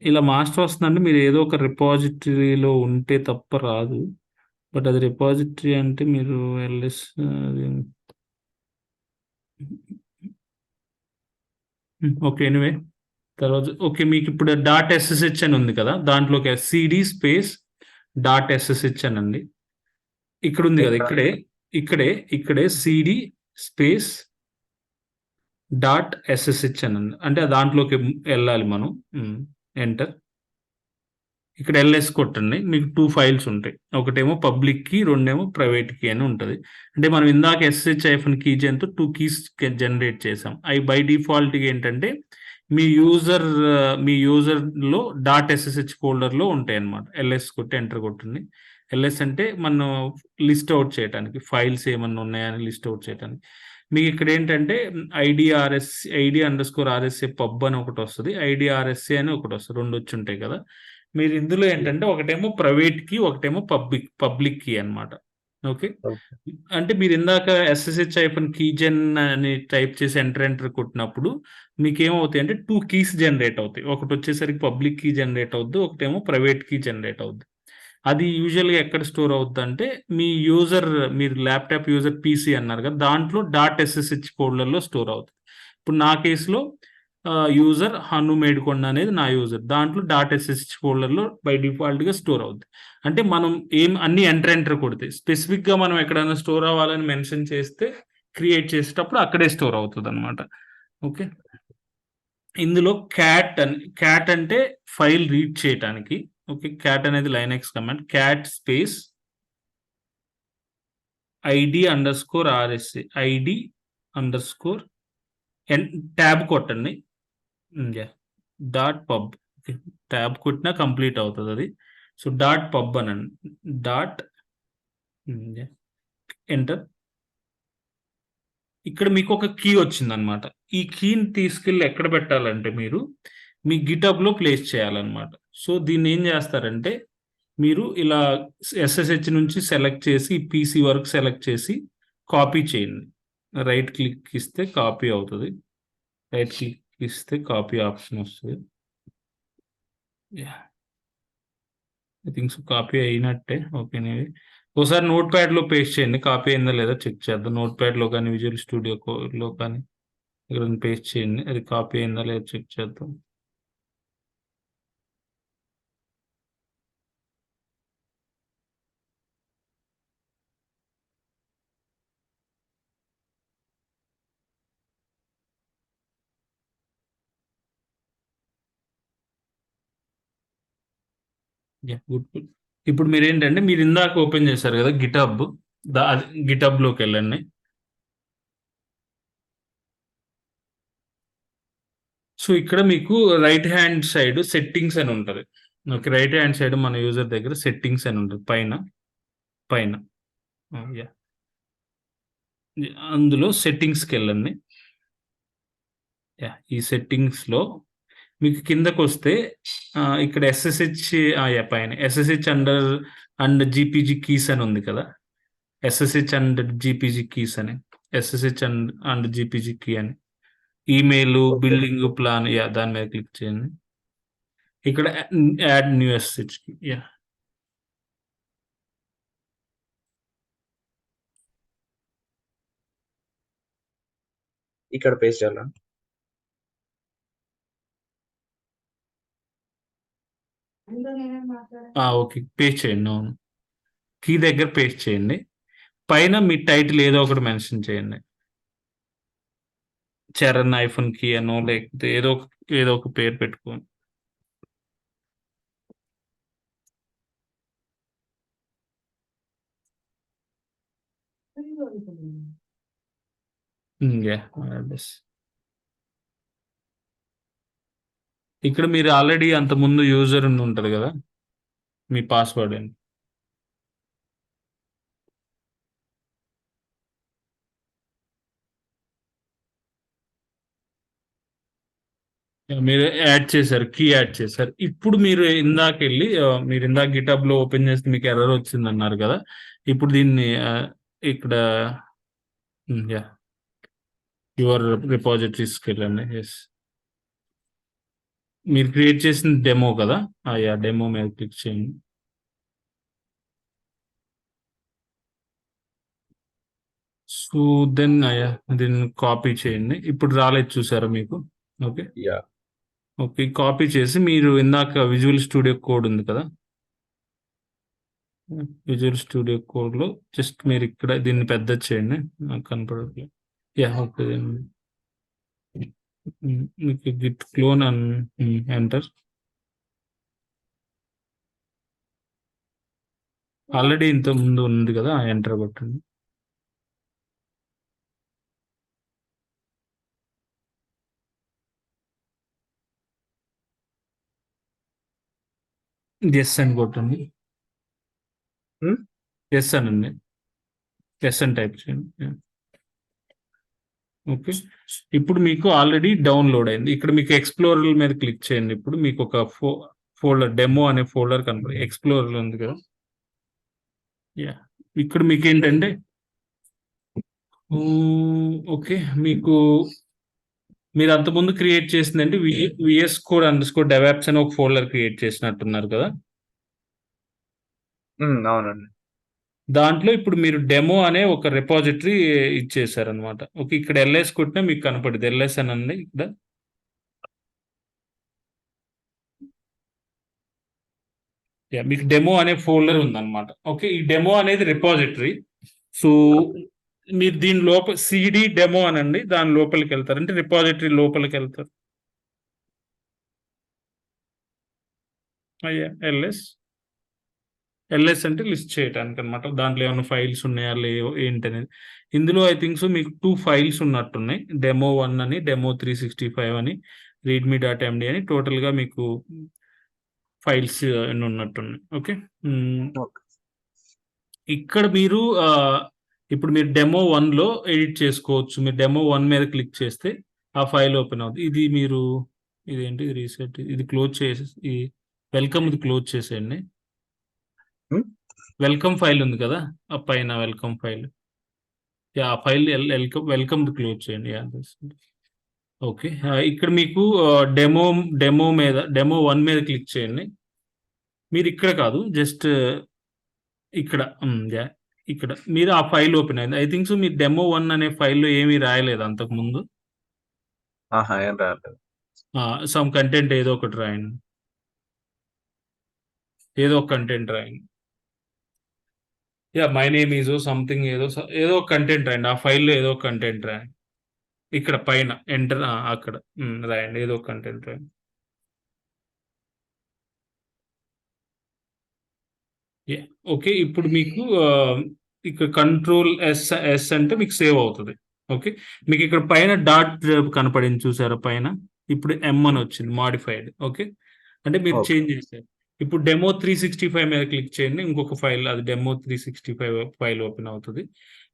ఇలా మాస్టర్ వస్తుందంటే మీరు ఏదో ఒక రిపాజిటరీలో ఉంటే తప్ప రాదు. బట్ అది రిపాజిటరీ అంటే మీరు ఎల్ఎస్ ఓకే, ఎనివే తర్వాత ఓకే, మీకు ఇప్పుడు డాట్ ఎస్ఎస్హెచ్ అని ఉంది కదా, దాంట్లోకి సిడి స్పేస్ డాట్ ఎస్ఎస్హెచ్ అని అండి. ఇక్కడ ఉంది కదా, ఎక్కడ? ఇక్కడే సిడి స్పేస్ డాట్ ఎస్ఎస్హెచ్ అని ఉంది. అంటే దాంట్లోకి వెళ్ళాలి మనం. ఎంటర్. ఇక్కడ ఎల్ఎస్ కొట్టండి, మీకు 2 ఫైల్స్ ఉంటాయి. ఒకటేమో పబ్లిక్ కీ, రెండేమో ప్రైవేట్ కీ అని ఉంటుంది. అంటే మనం ఇందాక ఎస్ఎస్హెచ్ ఐఫన్ కీజెన్తో 2 కీస్ జనరేట్ చేసాం. అవి బై డిఫాల్ట్ ఏంటంటే మీ యూజర్లో డాట్ ఎస్ఎస్హెచ్ ఫోల్డర్లో ఉంటాయి అన్నమాట. ఎల్ఎస్ కొట్టి ఎంటర్ కొట్టండి. ఎల్ఎస్ అంటే మనం లిస్ట్ అవుట్ చేయడానికి, ఫైల్స్ ఏమన్నా ఉన్నాయని లిస్ట్ అవుట్ చేయడానికి. మీకు ఇక్కడ ఏంటంటే ఐడి_RSA పబ్ అని ఒకటి వస్తుంది, ఐడిఆర్ఎస్ఏ అని ఒకటి వస్తుంది, 2 వచ్చి ఉంటాయి కదా. మీరు ఇందులో ఏంటంటే ఒకటేమో ప్రైవేట్ కీ, ఒకటేమో పబ్లిక్ కీ అన్నమాట. ఓకే. ఓకే. అంటే మీరు ఇందాక ఎస్ఎస్హెచ్ ఐఫన్ కీజెన్ అని టైప్ చేసి ఎంటర్ కొట్టినప్పుడు మీకు ఏమవుతాయి అంటే 2 కీస్ జనరేట్ అవుతాయి. ఒకటి వచ్చేసరికి పబ్లిక్ కీ జనరేట్ అవుద్ది, ఒకటేమో ప్రైవేట్ కీ జనరేట్ అవుద్ది. అది యూజువల్గా ఎక్కడ స్టోర్ అవుద్ది అంటే మీరు ల్యాప్టాప్ యూజర్ పీసీ అన్నారు కదా, దాంట్లో డాట్ ఎస్ఎస్హెచ్ ఫోల్డర్లో స్టోర్ అవుతుంది. ఇప్పుడు నా కేసులో యూజర్ హను మేడికొండ అనేది నా యూజర్, దాంట్లో డాట్ ఎస్ఎస్హెచ్ ఫోల్డర్లో బై డిఫాల్ట్గా స్టోర్ అవుద్ది. అంటే మనం అన్ని ఎంటర్ కొడితే స్పెసిఫిక్గా మనం ఎక్కడైనా స్టోర్ అవ్వాలని మెన్షన్ చేస్తే క్రియేట్ చేసేటప్పుడు అక్కడే స్టోర్ అవుతుంది అనమాట. ఓకే. ఇందులో క్యాట్ అంటే ఫైల్ రీడ్ చేయడానికి. ఓకే, క్యాట్ అనేది Linux command. Cat space ID_RSA ID_ tab కొట్టండి. Dot pub. ట్యాబ్ కొట్టినా కంప్లీట్ అవుతుంది అది. సో డాట్ పబ్ అనండి. Dot enter. ఇక్కడ మీకు ఒక కీ వచ్చిందనమాట. ఈ కీని తీసుకెళ్ళి ఎక్కడ పెట్టాలంటే మీరు మీ గిటబ్లో ప్లేస్ చేయాలన్నమాట. సో దీన్ని ఏం చేస్తారంటే మీరు ఇలా ఎస్ఎస్హెచ్ నుంచి సెలెక్ట్ చేసి పీసీ వరకు సెలెక్ట్ చేసి కాపీ చేయండి. రైట్ క్లిక్ ఇస్తే కాపీ అవుతుంది. రైట్ క్లిక్ ఇస్తే కాపీ ఆప్షన్ వస్తుంది. ఐ థింక్ సో కాపీ అయినట్టే. ఓకే, ఒకసారి నోట్ ప్యాడ్లో పేస్ట్ చేయండి, కాపీ అయిందా లేదా చెక్ చేద్దాం. నోట్ ప్యాడ్లో కానీ విజువల్ స్టూడియోలో కానీ ఇక్కడ పేస్ట్ చేయండి, అది కాపీ అయిందా లేదా చెక్ చేద్దాం. గుడ్. ఇప్పుడు మీరు ఏంటంటే మీరు ఇందాక ఓపెన్ చేశారు కదా గిటబ్, గిటబ్లోకి వెళ్ళండి. సో ఇక్కడ మీకు రైట్ హ్యాండ్ సైడ్ సెట్టింగ్స్ అని ఉంటుంది. ఓకే, రైట్ హ్యాండ్ సైడ్ మన యూజర్ దగ్గర సెట్టింగ్స్ అని ఉంటుంది పైన. అందులో సెట్టింగ్స్కి వెళ్ళండి. ఈ సెట్టింగ్స్లో మీకు కిందకు వస్తే ఇక్కడ ఎస్ఎస్హెచ్ పైన ఎస్ఎస్హెచ్ అండ్ జీపీజీ కీస్ అని ఉంది కదా. ఎస్ఎస్హెచ్ అండ్ జీపీజీ కీస్ అని, ఎస్ఎస్హెచ్ అండ్ జీపీజీ కీ అని, ఈమెయిల్, బిల్డింగ్ ప్లాన్, దాని మీద క్లిక్ చేయండి. ఇక్కడ యాడ్ న్యూ ఎస్ఎస్హెచ్ కీ. ఇక్కడ పేస్ట్ చేయాలా? ఓకే, పేస్ట్ చేయండి. అవును, కీ దగ్గర పేస్ట్ చేయండి. పైన మీ టైటిల్ ఏదో ఒకటి మెన్షన్ చేయండి. చరణ్ ఐఫోన్ కీ అనో లేకపోతే ఏదో ఒక పేరు పెట్టుకోండి. ఇక్కడ మీరు ఆల్రెడీ అంత ముందు యూజర్ ఉంటుంది కదా, మీ పాస్వర్డ్ అని మీరు యాడ్ చేశారు, కీ యాడ్ చేశారు. ఇప్పుడు మీరు ఇందాక గిటబ్ లో ఓపెన్ చేస్తే మీకు ఎర్రర్ వచ్చింది అన్నారు కదా. ఇప్పుడు దీన్ని ఇక్కడ యువర్ రిపాజిటరీస్కి వెళ్ళండి. ఎస్, మీరు క్రియేట్ చేసిన డెమో కదా, డెమో మీద క్లిక్ చేయండి. సో దీన్ని కాపీ చేయండి. ఇప్పుడు రాలేదు చూసారా మీకు? Okay, yeah. ఓకే. కాపీ చేసి మీరు ఇందాక విజువల్ స్టూడియో కోడ్ ఉంది కదా! విజువల్ స్టూడియో కోడ్‌లో జస్ట్ మీరు ఇక్కడ దీన్ని పెద్దది చేయండి. నాకు కనపడట్లేదు. యాహ్! ఓకే. మీకు గిట్ క్లోన్ ఎంటర్. ఆల్రెడీ ఇంతకు ముందు ఉంది కదా! ఎంటర్ కొట్టండి. ఎస్ అని కొట్టండి. ఎస్ అనండి. ఎస్ అని టైప్ చేయండి. ఓకే. ఇప్పుడు మీకు ఆల్రెడీ డౌన్లోడ్ అయింది. ఇక్కడ మీకు ఎక్స్‌ప్లోరర్ మీద క్లిక్ చేయండి. ఇప్పుడు మీకు ఒక ఫోల్డర్ డెమో అనే ఫోల్డర్ కనపడి ఎక్స్‌ప్లోరర్ ఉంది కదా! యాహ్! ఇక్కడ మీకేంటంటే ఓకే. మీరు అంతకుముందు క్రియేట్ చేసిందంటే VS code underscore DevOps అని ఒక ఫోల్డర్ క్రియేట్ చేసినట్టున్నారు కదా! అవునండి. దాంట్లో ఇప్పుడు మీరు డెమో అనే ఒక రిపాజిటరీ ఇచ్చేసారనమాట. ఓకే. ఇక్కడ ఎల్ఎస్ కొట్టినా మీకు కనపడిద్ది. ఎల్ఎస్ అనండి ఇక్కడ. యాహ్! మీకు డెమో అనే ఫోల్డర్ ఉందన్నమాట. ఓకే. ఈ డెమో అనేది రిపాజిటరీ. సో, మీరు దీని లోపల సీడీ డెమో అనండి. దాని లోపలికెళ్తారు. అంటే రిపాజిటరీ లోపలికెళ్తారు. ఎల్ఎస్. ఎల్ఎస్ అంటే లిస్ట్ చేయటానికనమాట. దాంట్లో ఏమన్నా ఫైల్స్ ఉన్నాయా? లేవో ఏంటనేది. ఇందులో ఐ థింక్ సో మీకు 2 ఫైల్స్ ఉన్నట్టున్నాయి. డెమో 1 అని, డెమో 365 అని, రీడ్‌మీ డాట్ ఎండీ అని టోటల్‌గా మీకు ఫైల్స్ అన్ని ఉన్నట్టున్నాయి. ఓకే. ఓకే. ఇక్కడ మీరు ఇప్పుడు మీరు డెమో 1లో ఎడిట్ చేసుకోవచ్చు. మీరు డెమో 1 మీద క్లిక్ చేస్తే ఆ ఫైల్ ఓపెన్ అవుద్ది. ఇదేంటి రీసెట్ ఇది క్లోజ్ చేసేసి వెల్కమ్‌ది క్లోజ్ చేసేయండి. వెల్కమ్ ఫైల్ ఉంది కదా! ఆ పైన వెల్కమ్ ఫైల్. యాహ్! ఆ ఫైల్ వెల్కమ్‌ది క్లోజ్ చేయండి. యాహ్! ఓకే. ఇక్కడ మీకు డెమో 1 మీద క్లిక్ చేయండి. మీరు ఇక్కడ కాదు. జస్ట్ ఇక్కడ. యాహ్! ఇక్కడ. మీరు ఆ ఫైల్ ఓపెన్ అయింది. ఐ థింక్ సో మీరు డెమో 1 అనే ఫైల్‌లో ఏమీ రాయలేదు అంతకుముందు. ఏం రాలేదు. సమ్ కంటెంట్ ఏదో ఒకటి రాయండి. ఏదో ఒక కంటెంట్ రాయండి. Yeah! My name is something ఏదో ఒక కంటెంట్ రాయండి. ఆ ఫైల్‌లో ఏదో ఒక కంటెంట్ రాయండి. ఇక్కడ పైన ఎంటర్ అక్కడ. రాయండి. ఏదో ఒక కంటెంట్ రాయండి. యాహ్! ఓకే. ఇప్పుడు మీకు ఇక్కడ కంట్రోల్ ఎస్ అంటే మీకు సేవ్ అవుతది. ఓకే. మీకు ఇక్కడ పైన డాట్ కనపడింది చూసారా పైన? ఇప్పుడు అని వచ్చింది మాడిఫైడ్. ఓకే. అంటే మీరు ఓకే. చేంజ్ చేశారు. ఇప్పుడు డెమో 365 మీద క్లిక్ చేయండి. ఇంకొక ఫైల్ అది డెమో 365 ఫైల్ ఓపెన్ అవుతది.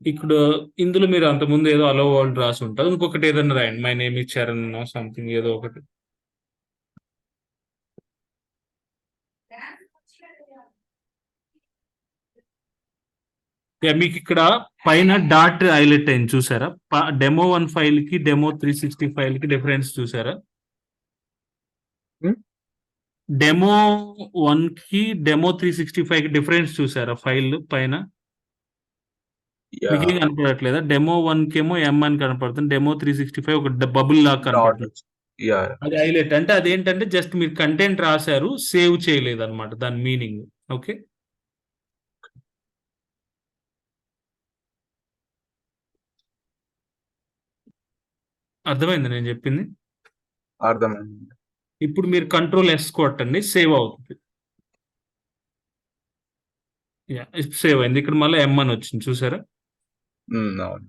ఇక్కడ ఇందులో మీరు అంతకుముందు ఏదో అలో వరల్డ్ రాసి ఉంటది. ఇంకొకటి ఏదైనా రాయండి. My name is Charan something ఏదో ఒకటి. మీకు ఇక్కడ పైన డాట్ హైలైట్ అయింది చూసారా? డెమో 1 ఫైల్ కి డెమో 360 ఫైల్ కి డిఫరెన్స్ చూసారా? డెమో 1 కి డెమో 365 కి డిఫరెన్స్ చూసారా ఫైల్ పైన? మీకేం యాహ్! కనపడట్లేదా? డెమో 1 కేమో ఎం అని కనపడుతుంది. డెమో 365 ఒక బబుల్ లాగా డాట్ కనపడుతుంది. వచ్చింది. యాహ్! అది హైలైట్. అంటే అదేంటంటే జస్ట్ మీరు కంటెంట్ రాసారు. సేవ్ చేయలేదన్నమాట దాని మీనింగ్. ఓకే. అర్థమైందా నేను చెప్పింది? అర్థమైంది. ఇప్పుడు మీరు కంట్రోల్ ఎస్ కొట్టండి. సేవ్ అవుతుంది. యాహ్! సేవ్ అయింది. ఇక్కడ మళ్ళా ఎం అని వచ్చింది చూసారా? అవును.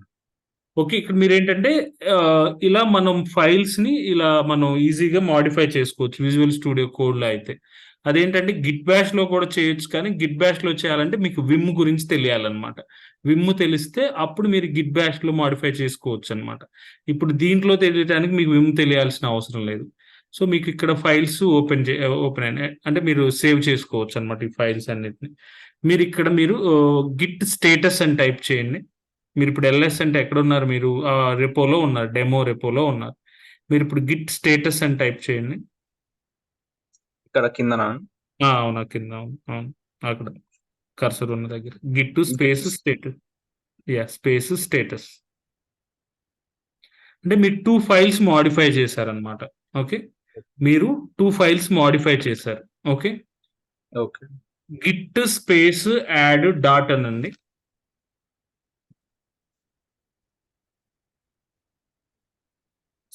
ఓకే. ఇక్కడ మీరేంటంటే ఇలా మనం ఫైల్స్‌ని ఇలా మనం ఈజీగా మోడిఫై చేసుకోవచ్చు. విజువల్ స్టూడియో కోడ్‌లో అయితే. అదేంటంటే గిట్ బాష్‌లో కూడా చేయొచ్చు. కానీ గిట్ బాష్‌లో చేయాలంటే మీకు విమ్ గురించి తెలియాలన్నమాట. విమ్ తెలిస్తే అప్పుడు మీరు గిట్ బాష్‌లో మోడిఫై చేసుకోవచ్చన్నమాట. ఇప్పుడు దీంట్లో తెలియడానికి మీకు విమ్ తెలియాల్సిన అవసరం లేదు. సో, మీకు ఇక్కడ ఫైల్స్ ఓపెన్ అయినాయి. అంటే మీరు సేవ్ చేసుకోవచ్చన్నమాట ఈ ఫైల్స్ అన్నిటిని. మీరు గిట్ స్టేటస్ అని టైప్ చేయండి. మీరిప్పుడు ఎల్ఎస్ అంటే ఎక్కడున్నారు మీరు? రెపోలో ఉన్నారు. డెమో రెపోలో ఉన్నారు. మీరిప్పుడు గిట్ స్టేటస్ అని టైప్ చేయండి. ఇక్కడ కిందనా? అవునా కింద. అవును. అక్కడ కర్సర్ ఉన్న దగ్గర. Git space gits status. Yeah! Space status. అంటే మీరు 2 ఫైల్స్ మోడిఫై చేశారన్నమాట. ఓకే. మీరు 2 ఫైల్స్ మోడిఫై చేశారు. Okay. Okay. Git space add dot అనండి.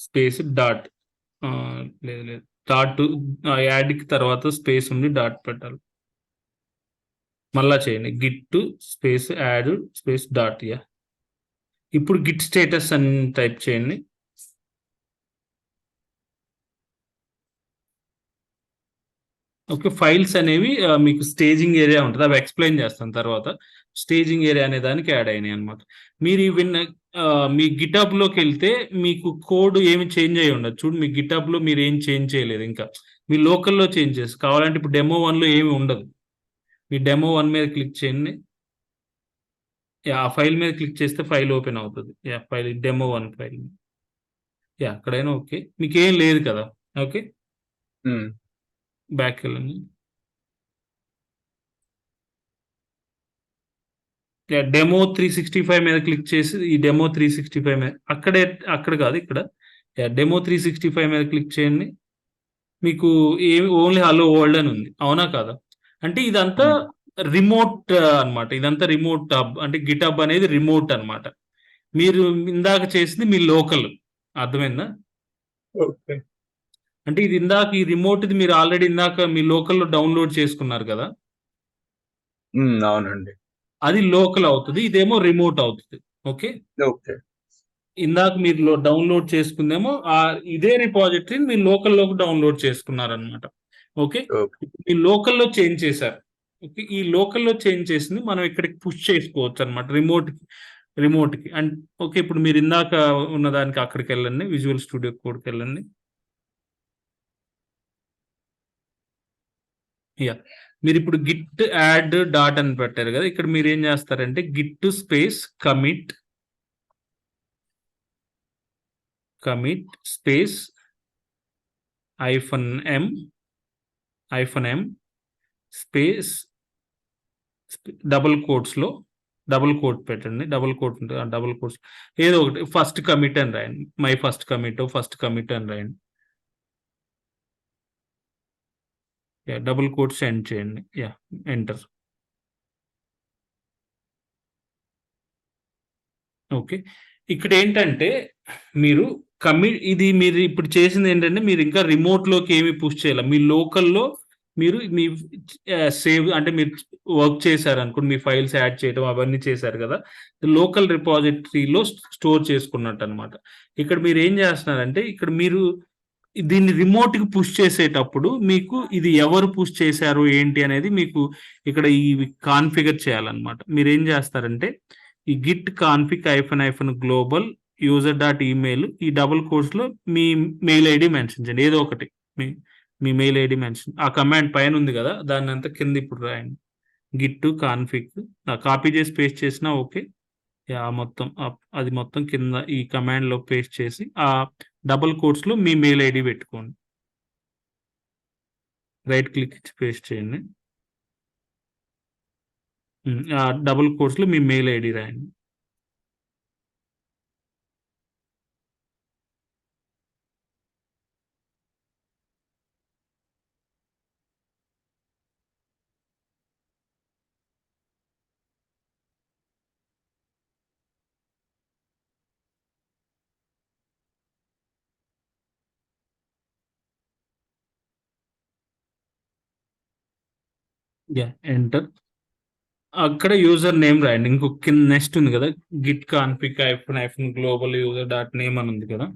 Space dot. లేదు లేదు, డాట్ యాడ్కి తర్వాత స్పేస్ ఉండి డాట్ పెట్టాలి. మళ్ళా చేయండి, Git space add space dot. Yeah, ఇప్పుడు గిట్ స్టేటస్ అని టైప్ చేయండి. ఓకే, ఫైల్స్ అనేవి మీకు స్టేజింగ్ ఏరియా ఉంటుంది, అవి ఎక్స్ప్లెయిన్ చేస్తాను తర్వాత. స్టేజింగ్ ఏరియా అనే దానికి యాడ్ అయినాయి అనమాట. మీరు ఈవెన్ మీ గిటబ్ లోకి వెళ్తే మీకు కోడ్ ఏమి చేంజ్ అయ్యి ఉండదు. చూడు, మీ గిటబ్ లో మీరు ఏం చేంజ్ చేయలేదు ఇంకా, మీ లోకల్లో చేంజ్ చేసి కావాలంటే ఇప్పుడు డెమో 1 లో ఏమి ఉండదు. మీ డెమో 1 మీద క్లిక్ చేయండి. యా, ఆ ఫైల్ మీద క్లిక్ చేస్తే ఫైల్ ఓపెన్ అవుతుంది. Yeah, file demo 1 file. Yeah, అక్కడైనా ఓకే, మీకు ఏం లేదు కదా. ఓకే, బ్యాక్ వెళ్ళండి. డెమో 365 మీద క్లిక్ చేసి ఈ డెమో 365 మీద అక్కడ కాదు ఇక్కడ. డెమో 365 మీద క్లిక్ చేయండి. మీకు ఏమి ఓన్లీ హలో వరల్డ్ అని ఉంది, అవునా కాదా? అంటే ఇదంతా రిమోట్ అన్నమాట. ఇదంతా రిమోట్ హబ్, అంటే గిట్ హబ్ అనేది రిమోట్ అన్నమాట. మీరు ఇందాక చేసింది మీ లోకల్, అర్థమైందా? ఓకే. అంటే ఇది ఇందాక ఈ రిమోట్ది మీరు ఆల్రెడీ ఇందాక మీ లోకల్లో డౌన్లోడ్ చేసుకున్నారు కదా, అవునండి. అది లోకల్ అవుతుంది, ఇదేమో రిమోట్ అవుతుంది. Okay, okay. ఇందాక మీరు డౌన్లోడ్ చేసుకుందేమో ఇదే రిపాజిటరీని మీరు లోకల్లోకి డౌన్లోడ్ చేసుకున్నారనమాట. Okay, okay. ఈ లోకల్లో చేంజ్ చేశారు. ఓకే, ఈ లోకల్లో చేంజ్ చేసింది మనం ఇక్కడికి పుష్ చేసుకోవచ్చు అనమాట, రిమోట్కి. అండ్ ఓకే, ఇప్పుడు మీరు ఇందాక ఉన్నదానికి అక్కడికి వెళ్ళండి, విజువల్ స్టూడియో కోడ్కి వెళ్ళండి. యా, మీరు ఇప్పుడు గిట్ యాడ్ డాట్ అని పెట్టారు కదా, ఇక్కడ మీరు ఏం చేస్తారంటే Git space commit space -m space double quote పెట్టండి. డబుల్ కోట్ ఉంటుంది, ఆ డబుల్ కోట్స్ ఏదో ఒకటి ఫస్ట్ కమిట్ అని రాయండి. మై ఫస్ట్ కమిట్ అని రాయండి. యా, డబుల్ కోట్ సెండ్ చేయండి. Yeah, enter. ఓకే, ఇక్కడ ఏంటంటే మీరు ఇది మీరు ఇప్పుడు చేసింది ఏంటంటే మీరు ఇంకా రిమోట్లోకి ఏమి పుష్ చేయాలి, మీ లోకల్లో మీరు మీ సేవ్ అంటే మీరు వర్క్ చేశారు అనుకోండి, మీ ఫైల్స్ యాడ్ చేయడం అవన్నీ చేశారు కదా, లోకల్ రిపాజిటరీలో స్టోర్ చేసుకున్నట్టు అనమాట. ఇక్కడ మీరు ఏం చేస్తున్నారంటే ఇక్కడ మీరు దీన్ని రిమోట్కి పుష్ చేసేటప్పుడు మీకు ఇది ఎవరు పుష్ చేశారు ఏంటి అనేది మీకు ఇక్కడ ఈ కాన్ఫిగర్ చేయాలన్నమాట. మీరు ఏం చేస్తారంటే ఈ గిట్ కాన్ఫిగ్ -global user.email ఈ డబుల్ కోట్స్ లో మీ మెయిల్ ఐడి మెన్షన్ చేయండి, ఏదో ఒకటి మీ మెయిల్ ఐడి మెన్షన్. ఆ కమాండ్ పైన ఉంది కదా, దాన్ని అంతా కింద ఇప్పుడు రాయండి. గిట్ కాన్ఫిగ్ కాపీ చేసి పేస్ట్ చేసినా ఓకే. మొత్తం అది మొత్తం కింద ఈ కమాండ్ లో పేస్ట్ చేసి ఆ డబుల్ కోట్స్ లో మీ మెయిల్ ఐడి పెట్టుకోండి. రైట్ క్లిక్ ఇచ్చి పేస్ట్ చేయండి. ఆ డబుల్ కోట్స్ లో మీ మెయిల్ ఐడి రాయండి. ఎంటర్. అక్కడ యూజర్ నేమ్ రాయండి. ఇంకొక కింద నెక్స్ట్ ఉంది కదా, గిట్ కాన్ఫిగ్ -global user.name అని ఉంది కదా,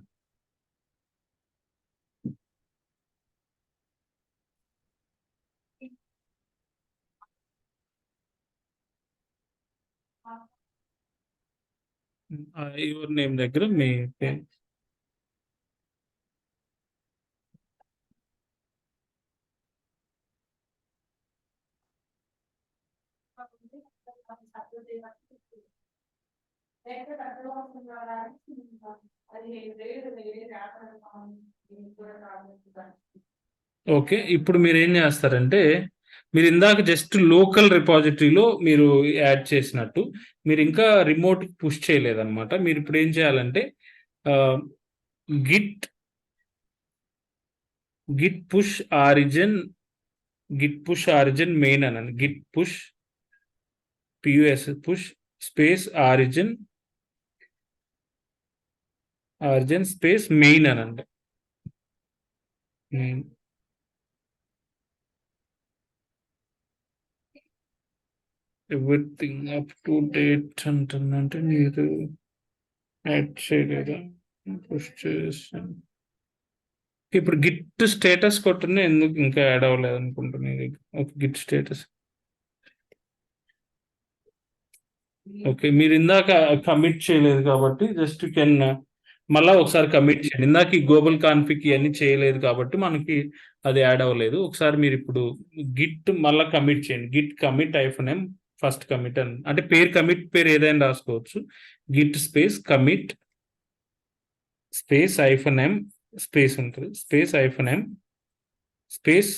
యువర్ నేమ్ దగ్గర మీ పేరు. ఓకే, ఇప్పుడు మీరు ఏం చేస్తారంటే మీరు ఇందాక జస్ట్ లోకల్ రిపాజిటరీలో మీరు యాడ్ చేసినట్టు మీరు ఇంకా రిమోట్ పుష్ చేయలేదన్నమాట. మీరు ఇప్పుడు ఏం చేయాలంటే git git push origin main అనండి. Git push push space origin space main అనండి. ఎవ్రీథింగ్ అప్ టు డేట్ అంటుందంటే మీరు యాడ్ చేయలేదా? పుష్ చేసాను. ఇప్పుడు గిట్ స్టేటస్ కొట్టున్నా ఎందుకు ఇంకా యాడ్ అవ్వలేదు అనుకుంటున్నాను. Okay, Git status. ఓకే, మీరు ఇందాక కమిట్ చేయలేదు కాబట్టి జస్ట్ కెన్ మళ్ళా ఒకసారి కమిట్ చేయండి. ఇందాక ఈ గ్లోబల్ కాన్ఫిగ్ ఇవన్నీ చేయలేదు కాబట్టి మనకి అది యాడ్ అవ్వలేదు. ఒకసారి మీరు ఇప్పుడు గిట్ మళ్ళా కమిట్ చేయండి. Git commit -m first commit అని, అంటే పేరు ఏదైనా రాసుకోవచ్చు. Git space commit space -m space ఉంటుంది, space -m space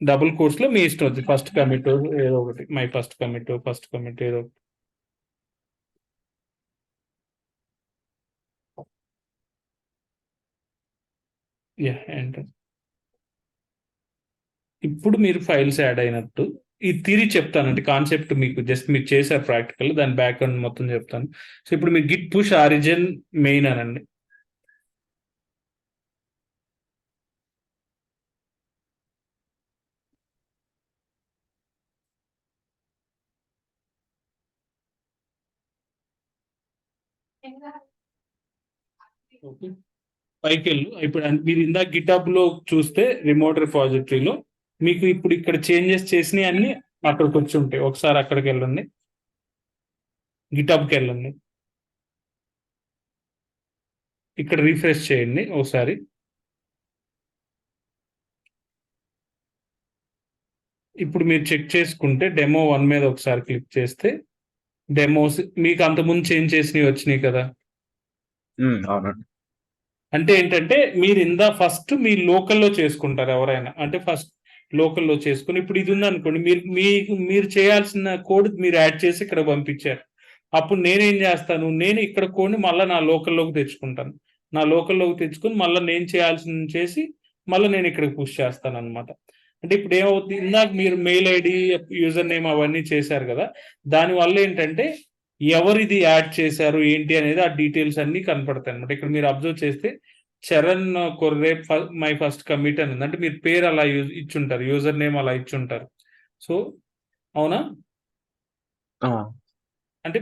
double quotes లో మీ ఇష్టం వచ్చింది. ఫస్ట్ కమిట్ ఏదో ఒకటి, మై ఫస్ట్ కమిట్ ఏదో ఒకటి. ఎంటర్. ఇప్పుడు మీరు ఫైల్స్ యాడ్ అయినట్టు ఈ థియరీ చెప్తానండి. కాన్సెప్ట్ మీకు జస్ట్ మీరు చేశారు ప్రాక్టికల్, దాని బ్యాక్గ్రౌండ్ మొత్తం చెప్తాను. సో ఇప్పుడు మీరు గిట్ పుష్ ఆరిజిన్ మెయిన్ అనండి. ఓకే, పైకి వెళ్ళు. ఇప్పుడు మీరు ఇందాక గిటబ్ లో చూస్తే రిమోట్ రిపాజిటరీలో మీకు ఇప్పుడు ఇక్కడ చేంజెస్ చేసినవి అన్ని అక్కడికి వచ్చి ఉంటాయి. ఒకసారి అక్కడికి వెళ్ళండి, గిటబ్కి వెళ్ళండి. ఇక్కడ రీఫ్రెష్ చేయండి ఒకసారి. ఇప్పుడు మీరు చెక్ చేసుకుంటే డెమో 1 మీద ఒకసారి క్లిక్ చేస్తే డెమోస్ మీకు అంతకుముందు చేంజ్ చేసినవి వచ్చినాయి కదా. అవునండి. అంటే ఏంటంటే మీరు ఫస్ట్ మీ లోకల్లో చేసుకుంటారు ఎవరైనా, అంటే ఫస్ట్ లోకల్లో చేసుకుని ఇప్పుడు ఇది ఉందనుకోండి, మీరు చేయాల్సిన కోడ్ మీరు యాడ్ చేసి ఇక్కడ పంపించారు. అప్పుడు నేనేం చేస్తాను, నేను ఇక్కడ కోడ్ని మళ్ళీ నా లోకల్లోకి తెచ్చుకుంటాను. నా లోకల్లోకి తెచ్చుకుని మళ్ళీ నేను చేయాల్సింది చేసి మళ్ళీ నేను ఇక్కడికి పుష్ చేస్తాను అనమాట. అంటే ఇప్పుడు ఏమవుతుంది, ఇందాక మీరు మెయిల్ ఐడి యూజర్ నేమ్ అవన్నీ చేశారు కదా, దానివల్ల ఏంటంటే ఎవరిది యాడ్ చేశారు ఏంటి అనేది ఆ డీటెయిల్స్ అన్ని కనపడతాయి అనమాట. ఇక్కడ మీరు అబ్జర్వ్ చేస్తే చరణ్ కొర్రే మై ఫస్ట్ కమిట్ అని ఉంది. అంటే మీరు పేరు అలా ఇచ్చుంటారు, యూజర్ నేమ్ అలా ఇచ్చుంటారు. సో అవునా, అంటే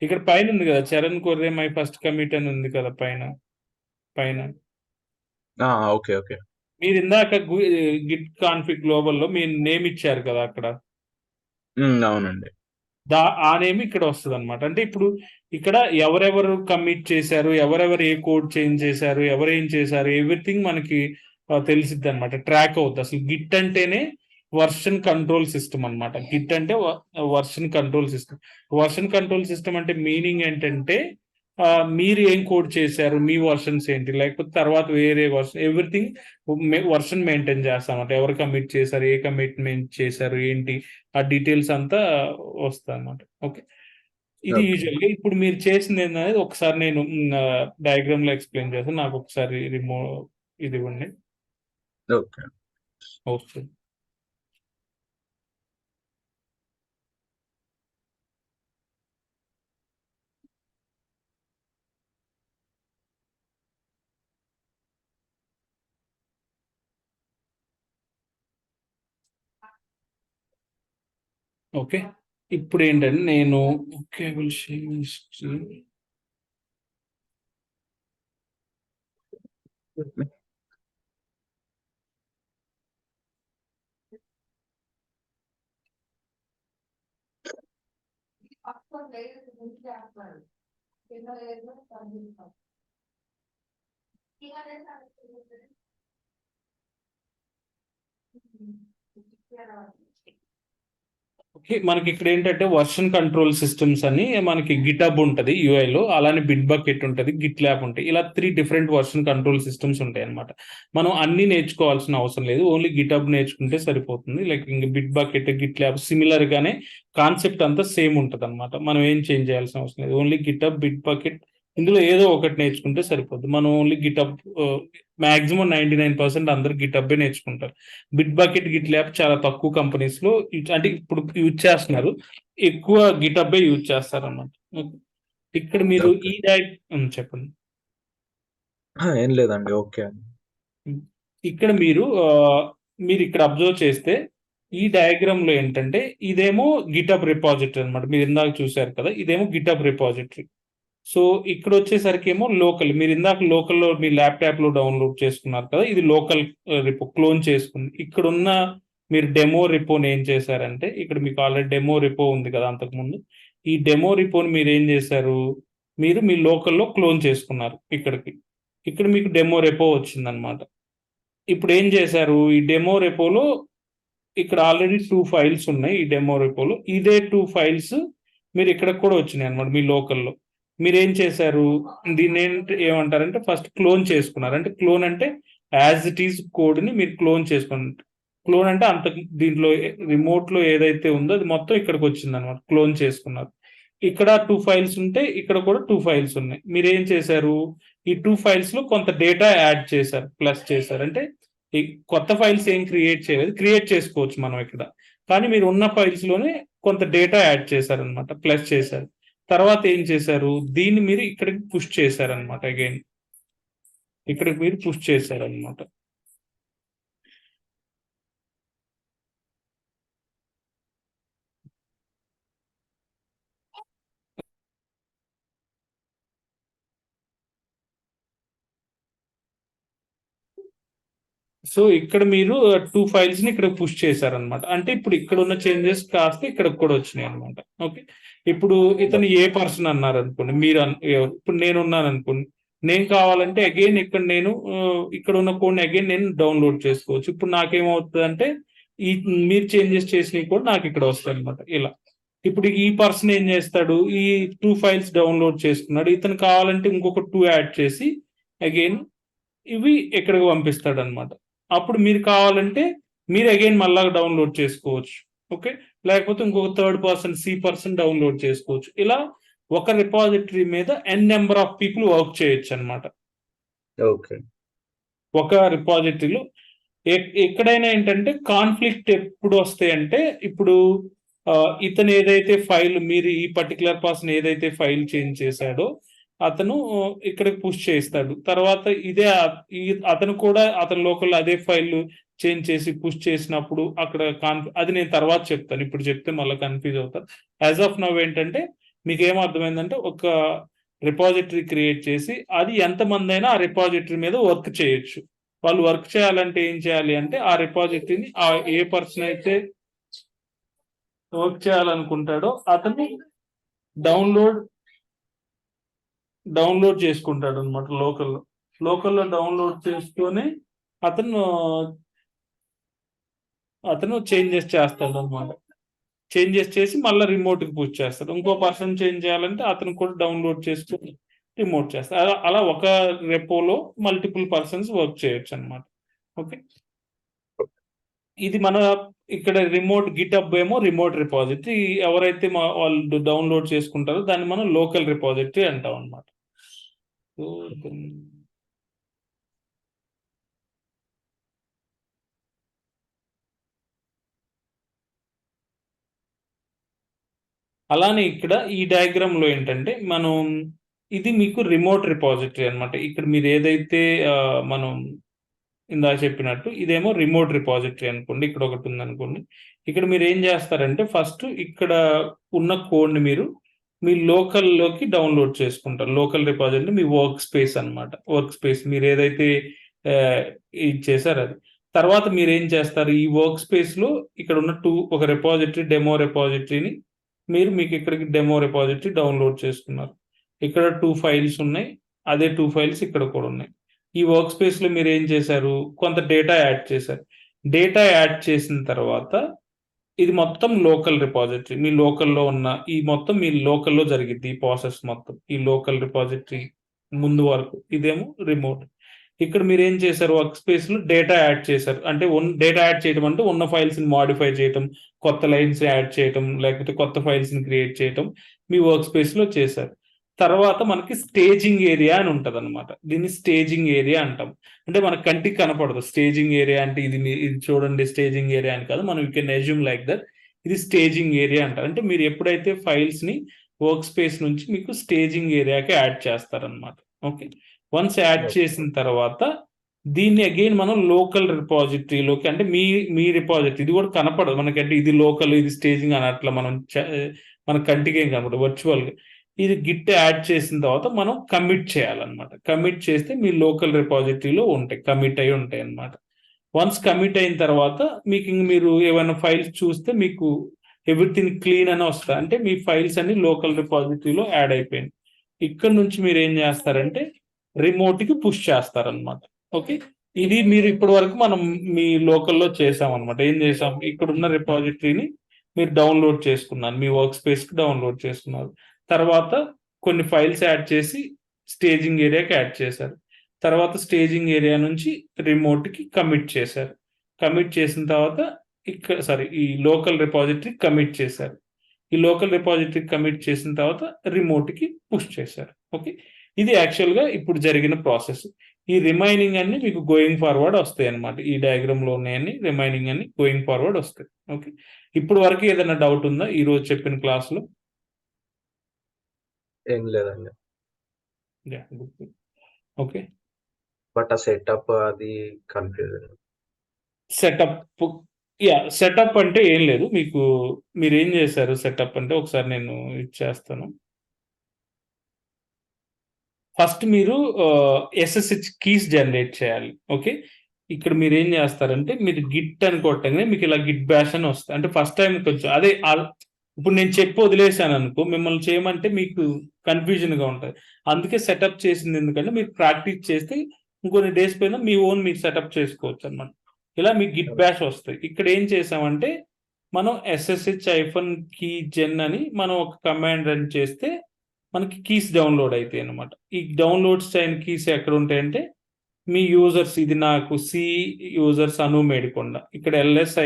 ఇక్కడ పైన ఉంది కదా చరణ్ కొర్రే మై ఫస్ట్ కమిట్ అని ఉంది కదా పైన. Okay okay. మీరు ఇందాక గిట్ కాన్ఫిగ్ గ్లోబల్లో మీరు నేమ్ ఇచ్చారు కదా అక్కడ. అవునండి. ఆ నేమ్ ఇక్కడ వస్తుంది అనమాట. అంటే ఇప్పుడు ఇక్కడ ఎవరెవరు కమిట్ చేశారు, ఎవరెవరు ఏ కోడ్ చేంజ్ చేశారు, ఎవరేం చేశారు, ఎవ్రీథింగ్ మనకి తెలిసిద్ది అనమాట, ట్రాక్ అవుతుంది. అసలు గిట్ అంటేనే వర్షన్ కంట్రోల్ సిస్టమ్ అనమాట. గిట్ అంటే version control system. Version control system అంటే మీనింగ్ ఏంటంటే మీరు ఏం కోడ్ చేశారు, మీ వర్షన్స్ ఏంటి, లేకపోతే తర్వాత వేరే వర్షన్, ఎవ్రీథింగ్ వర్షన్ మెయింటైన్ చేస్తాం అంటే ఎవరు కమిట్ చేశారు, ఏ కమిట్మెంట్ చేశారు ఏంటి, ఆ డీటెయిల్స్ అంతా వస్తాయి అన్నమాట. ఓకే, ఇది యూజువల్గా ఇప్పుడు మీరు చేసింది ఏంటనేది ఒకసారి నేను డయాగ్రామ్ లో ఎక్స్ప్లెయిన్ చేస్తాను. నాకు ఒకసారి ఇది ఇవ్వండి. Okay okay, okay. ఇప్పుడు ఏంటంటే నేను ఓకే, మనకి ఇక్కడ ఏంటంటే వర్షన్ కంట్రోల్ సిస్టమ్స్ అని మనకి గిటబ్ ఉంటుంది యూఐలో, అలానే బిట్ బకెట్ ఉంటుంది, గిట్ ల్యాబ్ ఉంటాయి. ఇలా 3 డిఫరెంట్ వర్షన్ కంట్రోల్ సిస్టమ్స్ ఉంటాయి అనమాట. మనం అన్ని నేర్చుకోవాల్సిన అవసరం లేదు, ఓన్లీ గిటబ్ నేర్చుకుంటే సరిపోతుంది. లైక్ ఇంక bit bucket, Git lab similar గానే కాన్సెప్ట్ అంతా సేమ్ ఉంటుంది అనమాట. మనం ఏం చేంజ్ చేయాల్సిన అవసరం లేదు, ఓన్లీ గిటబ్, బిట్ బకెట్, ఇందులో ఏదో ఒకటి నేర్చుకుంటే సరిపోద్ది. మనం ఓన్లీ గిటబ్ మాక్సిమం 99% అందరూ గిటబ్బే నేర్చుకుంటారు. బిట్ బకెట్, గిట్ ల్యాబ్ చాలా తక్కువ కంపెనీస్‌లో అంటే ఇప్పుడు యూజ్ చేస్తున్నారు. ఎక్కువ గిటబ్బే యూజ్ చేస్తారన్నమాట. ఓకే. ఇక్కడ మీరు ఓకే. చెప్పండి. ఏం లేదండి. ఓకే అండి. హ్మ్. ఇక్కడ మీరిక్కడ అబ్జర్వ్ చేస్తే ఈ డయాగ్రామ్‌లో ఏంటంటే ఇదేమో గిటబ్ రిపాజిటరీ అన్నమాట. మీరు ఇందాక చూసారు కదా! ఇదేమో గిటబ్ రిపాజిటరీ. సో, ఇక్కడొచ్చేసరికేమో లోకల్. మీరిందాక లోకల్‌లో మీ ల్యాప్‌టాప్‌లో డౌన్‌లోడ్ చేసుకున్నారు కదా! ఇది లోకల్ రిపో క్లోన్ చేసుకుంది. ఇక్కడున్న మీరు డెమో రిపోని ఏం చేశారంటే, ఇక్కడ మీకు ఆల్రెడీ డెమో రిపో ఉంది కదా! అంతకుముందు. ఈ డెమో రిపోని మీరేం చేశారు, మీరు మీ లోకల్‌లో క్లోన్ చేసుకున్నారు ఇక్కడికి. ఇక్కడ మీకు డెమో రెపో వచ్చిందనమాట. ఇప్పుడేం చేశారు, ఈ డెమో రెపోలో ఇక్కడ ఆల్రెడీ 2 ఫైల్స్ ఉన్నాయి ఈ డెమో రెపోలో. ఇదే 2 ఫైల్స్ మీరిక్కడికి కూడా వచ్చినాయన్నమాట మీ లోకల్‌లో. మీరేం చేశారు, ఏమంటారంటే ఫస్ట్ క్లోన్ చేసుకున్నారు. అంటే క్లోన్ అంటే యాజ్ ఇట్ ఈజ్ కోడ్‌ని మీరు క్లోన్ చేసుకున్నారు. క్లోన్ అంటే దీంట్లో రిమోట్‌లో ఏదైతే ఉందో అది మొత్తం ఇక్కడికొచ్చిందన్నమాట. క్లోన్ చేసుకున్నారు. ఇక్కడ 2 ఫైల్స్ ఉంటే ఇక్కడ కూడా 2 ఫైల్స్ ఉన్నాయి. మీరేం చేశారు, ఈ 2 ఫైల్స్‌లో కొంత డేటా యాడ్ చేశారు. ప్లస్ చేశారు. అంటే ఈ కొత్త ఫైల్స్ ఏం క్రియేట్ చేయలేదు. క్రియేట్ చేసుకోవచ్చు మనం ఇక్కడ. కానీ మీరు ఉన్న ఫైల్స్‌లోనే కొంత డేటా యాడ్ చేశారన్నమాట. ప్లస్ చేశారు. తర్వాత ఏం చేశారు, దీన్ని మీరు ఇక్కడికి పుష్ చేశారన్నమాట అగైన్. ఇక్కడికి మీరు పుష్ చేశారన్నమాట. సో, ఇక్కడ మీరు 2 ఫైల్స్‌ని ఇక్కడ పుష్ చేశారన్నమాట. అంటే ఇప్పుడు ఇక్కడున్న చేంజెస్ కాస్త ఇక్కడికి కూడా వచ్చినాయన్నమాట. ఓకే. ఇప్పుడు ఇతను ఏ పర్సన్ అన్నారనుకోండి. ఇప్పుడు నేనున్నాననుకోండి. నేను కావాలంటే అగైన్ ఇక్కడ ఇక్కడున్న కోడ్‌ని అగైన్ నేను డౌన్‌లోడ్ చేసుకోవచ్చు. ఇప్పుడు నాకేమవుతదంటే ఈ మీరు చేంజెస్ చేసినవి కూడా నాకిక్కడ వస్తాయన్నమాట ఇలా. ఇప్పుడు ఈ పర్సన్ ఏం చేస్తాడు, ఈ 2 ఫైల్స్ డౌన్‌లోడ్ చేసుకున్నాడు. ఇతను కావాలంటే ఇంకొక 2 యాడ్ చేసి అగైన్ ఇవి ఇక్కడికి పంపిస్తాడన్నమాట. అప్పుడు మీరు కావాలంటే మీరు అగైన్ మళ్ళా డౌన్‌లోడ్ చేసుకోవచ్చు. ఓకే. లేకపోతే ఇంకొక థర్డ్ పర్సన్ పర్సన్ డౌన్‌లోడ్ చేసుకోవచ్చు. ఇలా ఒక రిపాజిటరీ మీద నంబర్ ఆఫ్ పీపుల్ వర్క్ చేయొచ్చన్నమాట. ఓకే. ఒక రిపాజిటరీలో ఎక్కడైనా ఏంటంటే కాన్‌ఫ్లిక్ట్ ఎప్పుడొస్తాయంటే ఇప్పుడు ఇతను ఏదైతే ఫైల్ మీరు ఈ పర్టిక్యులర్ పర్సన్ ఏదైతే ఫైల్ చేంజ్ చేశాడో అతను ఇక్కడికి పుష్ చేస్తాడు. తర్వాత అతను కూడా అతని లోకల్‌లో అదే ఫైల్ చేంజ్ చేసి పుష్ చేసినప్పుడు అక్కడ అది నేను తర్వాత చెప్తాను. ఇప్పుడు చెప్తే మళ్ళా కన్‌ఫ్యూజ్ అవుతారు. యాస్ ఆఫ్ నౌ ఏంటంటే మీకేం అర్థమైందంటే ఒక రిపాజిటరీ క్రియేట్ చేసి అది ఎంతమందైనా ఆ రిపాజిటరీ మీద వర్క్ చేయొచ్చు. వాళ్ళు వర్క్ చేయాలంటే ఏం చేయాలి అంటే ఆ రిపాజిటరీని ఏ పర్సన్ అయితే వర్క్ చేయాలనుకుంటాడో అతను డౌన్‌లోడ్ డౌన్‌లోడ్ చేసుకుంటాడన్నమాట లోకల్‌లో. లోకల్‌లో డౌన్‌లోడ్ చేసుకొని అతను అతను చేంజెస్ చేస్తాడన్నమాట. చేంజెస్ చేసి మళ్ళా రిమోట్‌కి పుష్ చేస్తాడు. ఇంకో పర్సన్ చేంజ్ చేయాలంటే అతను కూడా డౌన్‌లోడ్ చేసుకొని రిమోట్ చేస్తాడు. అలా అలా ఒక రెపోలో మల్టిపుల్ పర్సన్స్ వర్క్ చేయొచ్చన్నమాట. ఓకే. ఇది ఇక్కడ గిటబ్ ఏమో రిమోట్ రిపాజిటరీ. ఎవరైతే వాళ్ళు డౌన్‌లోడ్ చేసుకుంటారో దాన్ని మనం లోకల్ రిపాజిటరీ అంటామన్నమాట. సో, అలానే ఇక్కడ ఈ డయాగ్రామ్‌లో ఏంటంటే ఇది మీకు రిమోట్ రిపాజిటరీ అన్నమాట. ఇక్కడ మీరు ఏదైతే మనం ఇందాక చెప్పినట్టు ఇదేమో రిమోట్ రిపాజిటరీ అనుకోండి. ఇక్కడ ఒకటి ఉందనుకోండి. ఇక్కడ మీరేం చేస్తారంటే ఫస్ట్ ఇక్కడ ఉన్న కోడ్‌ని మీరు మీ లోకల్‌లోకి డౌన్‌లోడ్ చేసుకుంటారు. లోకల్ రిపాజిటరీ మీ వర్క్ స్పేస్ అన్నమాట. వర్క్ స్పేస్ మీరేదైతే ఆహ్, ఇది చేసారో అది. తర్వాత మీరేం చేస్తారు ఈ వర్క్ స్పేస్‌లో ఇక్కడ ఉన్న ఒక డెమో రిపాజిటరీని మీకు ఇక్కడికి డెమో రిపాజిటరీ డౌన్‌లోడ్ చేసుకున్నారు. ఇక్కడ 2 ఫైల్స్ ఉన్నాయి. అదే 2 ఫైల్స్ ఇక్కడ కూడా ఉన్నాయి. ఈ వర్క్ స్పేస్‌లో మీరేం చేశారు? కొంత డేటా యాడ్ చేశారు. డేటా యాడ్ చేసిన తర్వాత ఇది మొత్తం లోకల్ రిపాజిటరీ. మీ లోకల్‌లో జరిగిద్ది ఈ ప్రాసెస్ మొత్తం. ఈ లోకల్ రిపాజిటరీ ముందు వరకు. ఇదేమో రిమోట్. ఇక్కడ మీరేం చేశారు వర్క్ స్పేస్‌లో డేటా యాడ్ చేశారు. అంటే డేటా యాడ్ చేయడం అంటే ఉన్న ఫైల్స్‌ని మోడిఫై చేయటం, కొత్త లైన్స్ యాడ్ చేయటం, లేకపోతే కొత్త ఫైల్స్‌ని క్రియేట్ చేయటం మీ వర్క్ స్పేస్‌లో చేశారు. తర్వాత మనకి స్టేజింగ్ ఏరియా అని ఉంటుంది అనమాట. దీన్ని స్టేజింగ్ ఏరియా అంటాం. అంటే మన కంటికి కనపడదు. స్టేజింగ్ ఏరియా అంటే ఇది చూడండి స్టేజింగ్ ఏరియా అని కాదు. మనం you can assume like that. ఇది స్టేజింగ్ ఏరియా అంటారు. అంటే మీరు ఎప్పుడైతే ఫైల్స్ ని వర్క్ స్పేస్ నుంచి మీకు స్టేజింగ్ ఏరియాకి యాడ్ చేస్తారనమాట. ఓకే. వన్స్ యాడ్ చేసిన తర్వాత దీన్ని అగైన్ మనం లోకల్ రిపాజిటరీలోకి, అంటే మీ రిపాజిటరీ ఇది కూడా కనపడదు మనకంటే ఇది లోకల్ ఇది స్టేజింగ్ అని అట్లా మనం మన కంటికి ఏం కనపడదు వర్చువల్గా. ఇది గిట్ యాడ్ చేసిన తర్వాత మనం కమిట్ చేయాలన్నమాట. కమిట్ చేస్తే మీ లోకల్ రిపాజిటరీలో ఉంటాయి, కమిట్ అయి ఉంటాయి అన్నమాట. వన్స్ కమిట్ అయిన తర్వాత మీకు మీరు ఏమైనా ఫైల్స్ చూస్తే మీకు ఎవ్రీథింగ్ క్లీన్ అని వస్తుంది. అంటే మీ ఫైల్స్ అన్ని లోకల్ రిపాజిటరీలో యాడ్ అయిపోయింది. ఇక్కడ నుంచి మీరు ఏం చేస్తారంటే రిమోట్కి పుష్ చేస్తారనమాట. ఓకే. ఇది మీరు ఇప్పటి వరకు మనం మీ లోకల్లో చేసామన్నమాట. ఏం చేసాం, ఇక్కడ ఉన్న రిపాజిటరీని మీరు డౌన్లోడ్ చేసుకున్నారు, మీ వర్క్ స్పేస్కి డౌన్లోడ్ చేసుకున్నారు. తర్వాత కొన్ని ఫైల్స్ యాడ్ చేసి స్టేజింగ్ ఏరియాకి యాడ్ చేశారు. తర్వాత స్టేజింగ్ ఏరియా నుంచి రిమోట్కి కమిట్ చేశారు. కమిట్ చేసిన తర్వాత ఈ లోకల్ రిపాజిటరీ కమిట్ చేశారు. ఈ లోకల్ రిపాజిటరీ కమిట్ చేసిన తర్వాత రిమోట్కి పుష్ చేశారు. ఓకే. ఇది యాక్చువల్గా ఇప్పుడు జరిగిన ప్రాసెస్. ఈ రిమైనింగ్ అన్ని మీకు గోయింగ్ ఫార్వర్డ్ వస్తాయి అన్నమాట. ఈ డయాగ్రామ్ లో ఉన్నాయని రిమైనింగ్ అన్ని గోయింగ్ ఫార్వర్డ్ వస్తాయి. ఓకే. ఇప్పుడు వరకు ఏదైనా డౌట్ ఉందా ఈ రోజు చెప్పిన క్లాస్ లో? ఏం లేదండి. ఓకే. బట్ ఆ సెటప్ అది కన్ఫ్యూజన్. సెటప్ అంటే ఏం లేదు. మీరు ఏం చేశారు సెటప్ అంటే ఒకసారి నేను ఇచ్చేస్తాను. ఫస్ట్ మీరు SSH కీస్ జనరేట్ చేయాలి. ఓకే. ఇక్కడ మీరు ఏం చేస్తారంటే మీరు గిట్ అని కొట్టగానే మీకు ఇలా గిట్ బ్యాష్ అని వస్తుంది. అంటే ఫస్ట్ టైం కొంచెం అదే ఇప్పుడు నేను చెప్పి వదిలేశాను అనుకో, మిమ్మల్ని చేయమంటే మీకు కన్ఫ్యూజన్ గా ఉంటుంది. అందుకే సెటప్ చేసింది ఎందుకంటే మీరు ప్రాక్టీస్ చేస్తే ఇంకొన్ని డేస్ పైన మీ ఓన్ మీరు సెటప్ చేసుకోవచ్చు అన్నమాట. ఇలా మీకు గిట్ బ్యాష్ వస్తాయి. ఇక్కడ ఏం చేసామంటే మనం SSH-key-gen అని మనం ఒక కమాండ్ రన్ చేస్తే మనకి కీస్ డౌన్లోడ్ అవుతాయి అన్నమాట. ఈ డౌన్లోడ్స్ అయిన కీస్ ఎక్కడ ఉంటాయంటే మీ యూజర్స్, ఇది నాకు సి యూజర్స్ అను మేడికొండ, ఇక్కడ LS-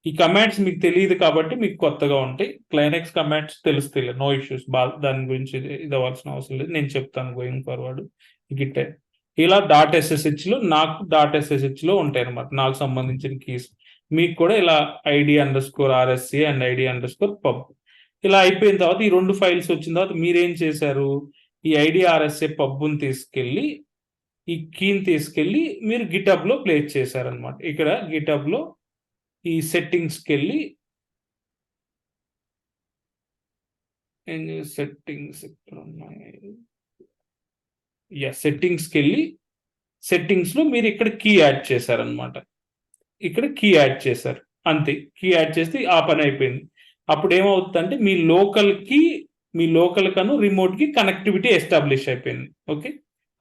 ఈ కమాండ్స్ మీకు తెలియదు కాబట్టి మీకు కొత్తగా ఉంటాయి. క్లైనెక్స్ కమాండ్స్ తెలుస్తాయి, నో ఇష్యూస్, దాని గురించి ఇది అవ్వాల్సిన అవసరం లేదు, నేను చెప్తాను గోయింగ్ ఫార్వర్డ్. గిట్ ఇలా .ssh లో నాకు .ssh లో ఉంటాయి అనమాట నాకు సంబంధించిన కీస్. మీకు కూడా ఇలా ID_RSC అండ్ ID_pub ఇలా అయిపోయిన తర్వాత ఈ రెండు ఫైల్స్ వచ్చిన తర్వాత మీరేం చేశారు, ఈ ID_RSA పబ్ని తీసుకెళ్ళి ఈ కీని తీసుకెళ్ళి మీరు గిటబ్ లో ప్లేస్ చేశారనమాట. ఇక్కడ గిటబ్ లో ఈ సెట్టింగ్స్కి వెళ్ళి సెట్టింగ్స్కి వెళ్ళి సెట్టింగ్స్ లో మీరు ఇక్కడ కీ యాడ్ చేశారనమాట. ఇక్కడ కీ యాడ్ చేశారు అంతే. కీ యాడ్ చేస్తే ఆ పని అయిపోయింది. అప్పుడు ఏమవుతుందంటే మీ లోకల్ కను రిమోట్ కి కనెక్టివిటీ ఎస్టాబ్లిష్ అయిపోయింది. ఓకే.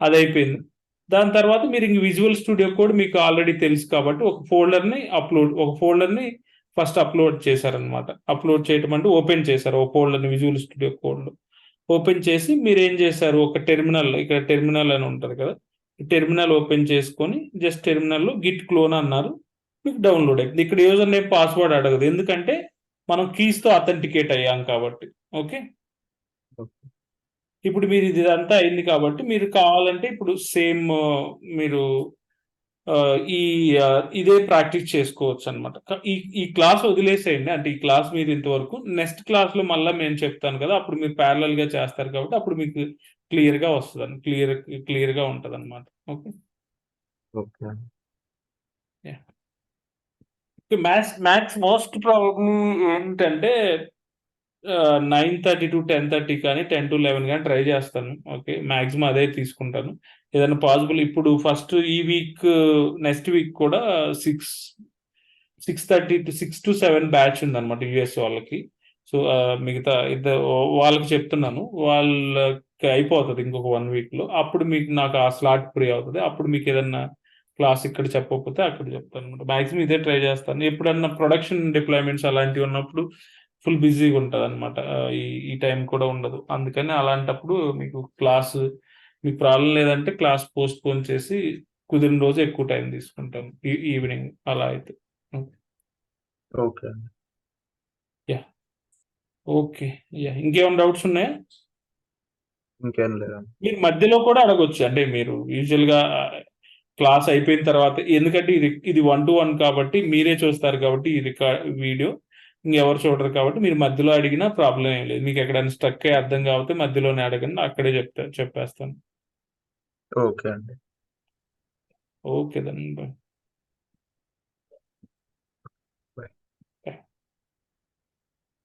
అది అయిపోయింది. దాని తర్వాత మీరు ఇంక విజువల్ స్టూడియో కోడ్ మీకు ఆల్రెడీ తెలుసు కాబట్టి ఒక ఫోల్డర్ని ఫస్ట్ అప్లోడ్ చేశారనమాట. అప్లోడ్ చేయటం అంటే ఓపెన్ చేశారు ఒక ఫోల్డర్ని విజువల్ స్టూడియో కోడ్లో ఓపెన్ చేసి మీరు ఏం చేశారు, ఒక టెర్మినల్, ఇక్కడ టెర్మినల్ అని ఉంటుంది కదా, టెర్మినల్ ఓపెన్ చేసుకొని జస్ట్ టెర్మినల్లో గిట్ క్లోన్ అన్నారు, మీకు డౌన్లోడ్ అవుతుంది. ఇక్కడ యూజర్ నేమ్ పాస్వర్డ్ అడగదు, ఎందుకంటే మనం కీస్తో అథెంటికేట్ అయ్యాం కాబట్టి. ఓకే. ఇప్పుడు మీరు ఇదంతా అయింది కాబట్టి మీరు కావాలంటే ఇప్పుడు సేమ్ మీరు ఇదే ప్రాక్టీస్ చేసుకోవచ్చు అనమాట. ఈ క్లాస్ వదిలేసేయండి, అంటే ఈ క్లాస్ మీరు ఇంతవరకు, నెక్స్ట్ క్లాస్ లో మళ్ళీ నేను చెప్తాను కదా, అప్పుడు మీరు ప్యారలల్ గా చేస్తారు కాబట్టి అప్పుడు మీకు క్లియర్ గా వస్తుంది, క్లియర్ గా ఉంటది అనమాట. ఓకే. మ్యాథ్స్ మోస్ట్ ప్రాబ్లమ్ ఏంటంటే 9:30 to 10:30 కానీ 10 to 11 కానీ ట్రై చేస్తాను. ఓకే. మాక్సిమం అదే తీసుకుంటాను. ఏదైనా పాసిబుల్ ఇప్పుడు ఫస్ట్ ఈ వీక్ నెక్స్ట్ వీక్ కూడా 6 to 7 బ్యాచ్ ఉందన్నమాట యుఎస్ వాళ్ళకి. సో మిగతా వాళ్ళకి చెప్తున్నాను, వాళ్ళకి అయిపోతుంది ఇంకొక 1 week లో. అప్పుడు మీకు నాకు ఆ స్లాట్ ఫ్రీ అవుతుంది. అప్పుడు మీకు ఏదన్నా క్లాస్ ఇక్కడ చెప్పకపోతే అక్కడ చెప్తాను అనమాట. మాక్సిమం ఇదే ట్రై చేస్తాను. ఎప్పుడన్నా ప్రొడక్షన్ డిప్లాయ్మెంట్స్ అలాంటివి ఉన్నప్పుడు ఫుల్ బిజీగా ఉంటుంది అనమాట. ఈ టైం కూడా ఉండదు. అందుకని అలాంటప్పుడు మీకు మీకు ప్రాబ్లం లేదంటే క్లాస్ పోస్ట్ పోన్ చేసి కుదిరిన రోజు ఎక్కువ టైం తీసుకుంటాను, ఈవినింగ్ అలా అయితే. ఓకే. ఓకే. ఇంకేమైనా డౌట్స్ ఉన్నాయా? ఇంకేం లేదండి. మీరు మధ్యలో కూడా అడగొచ్చు. అంటే మీరు యూజువల్‌గా క్లాస్ అయిపోయిన తర్వాత ఎందుకంటే ఇది 1-to-1 కాబట్టి మీరే చూస్తారు కాబట్టి ఈ వీడియో. ఇంకెవరు చూడరు కాబట్టి మీరు మధ్యలో అడిగినా ప్రాబ్లమ్ ఏం లేదు. మీకు ఎక్కడైనా స్ట్రక్ అయ్యి అర్థం కాకపోతే మధ్యలోనే అడగండి. అక్కడే చెప్పేస్తాను. ఓకే అండి. Okay then. బై.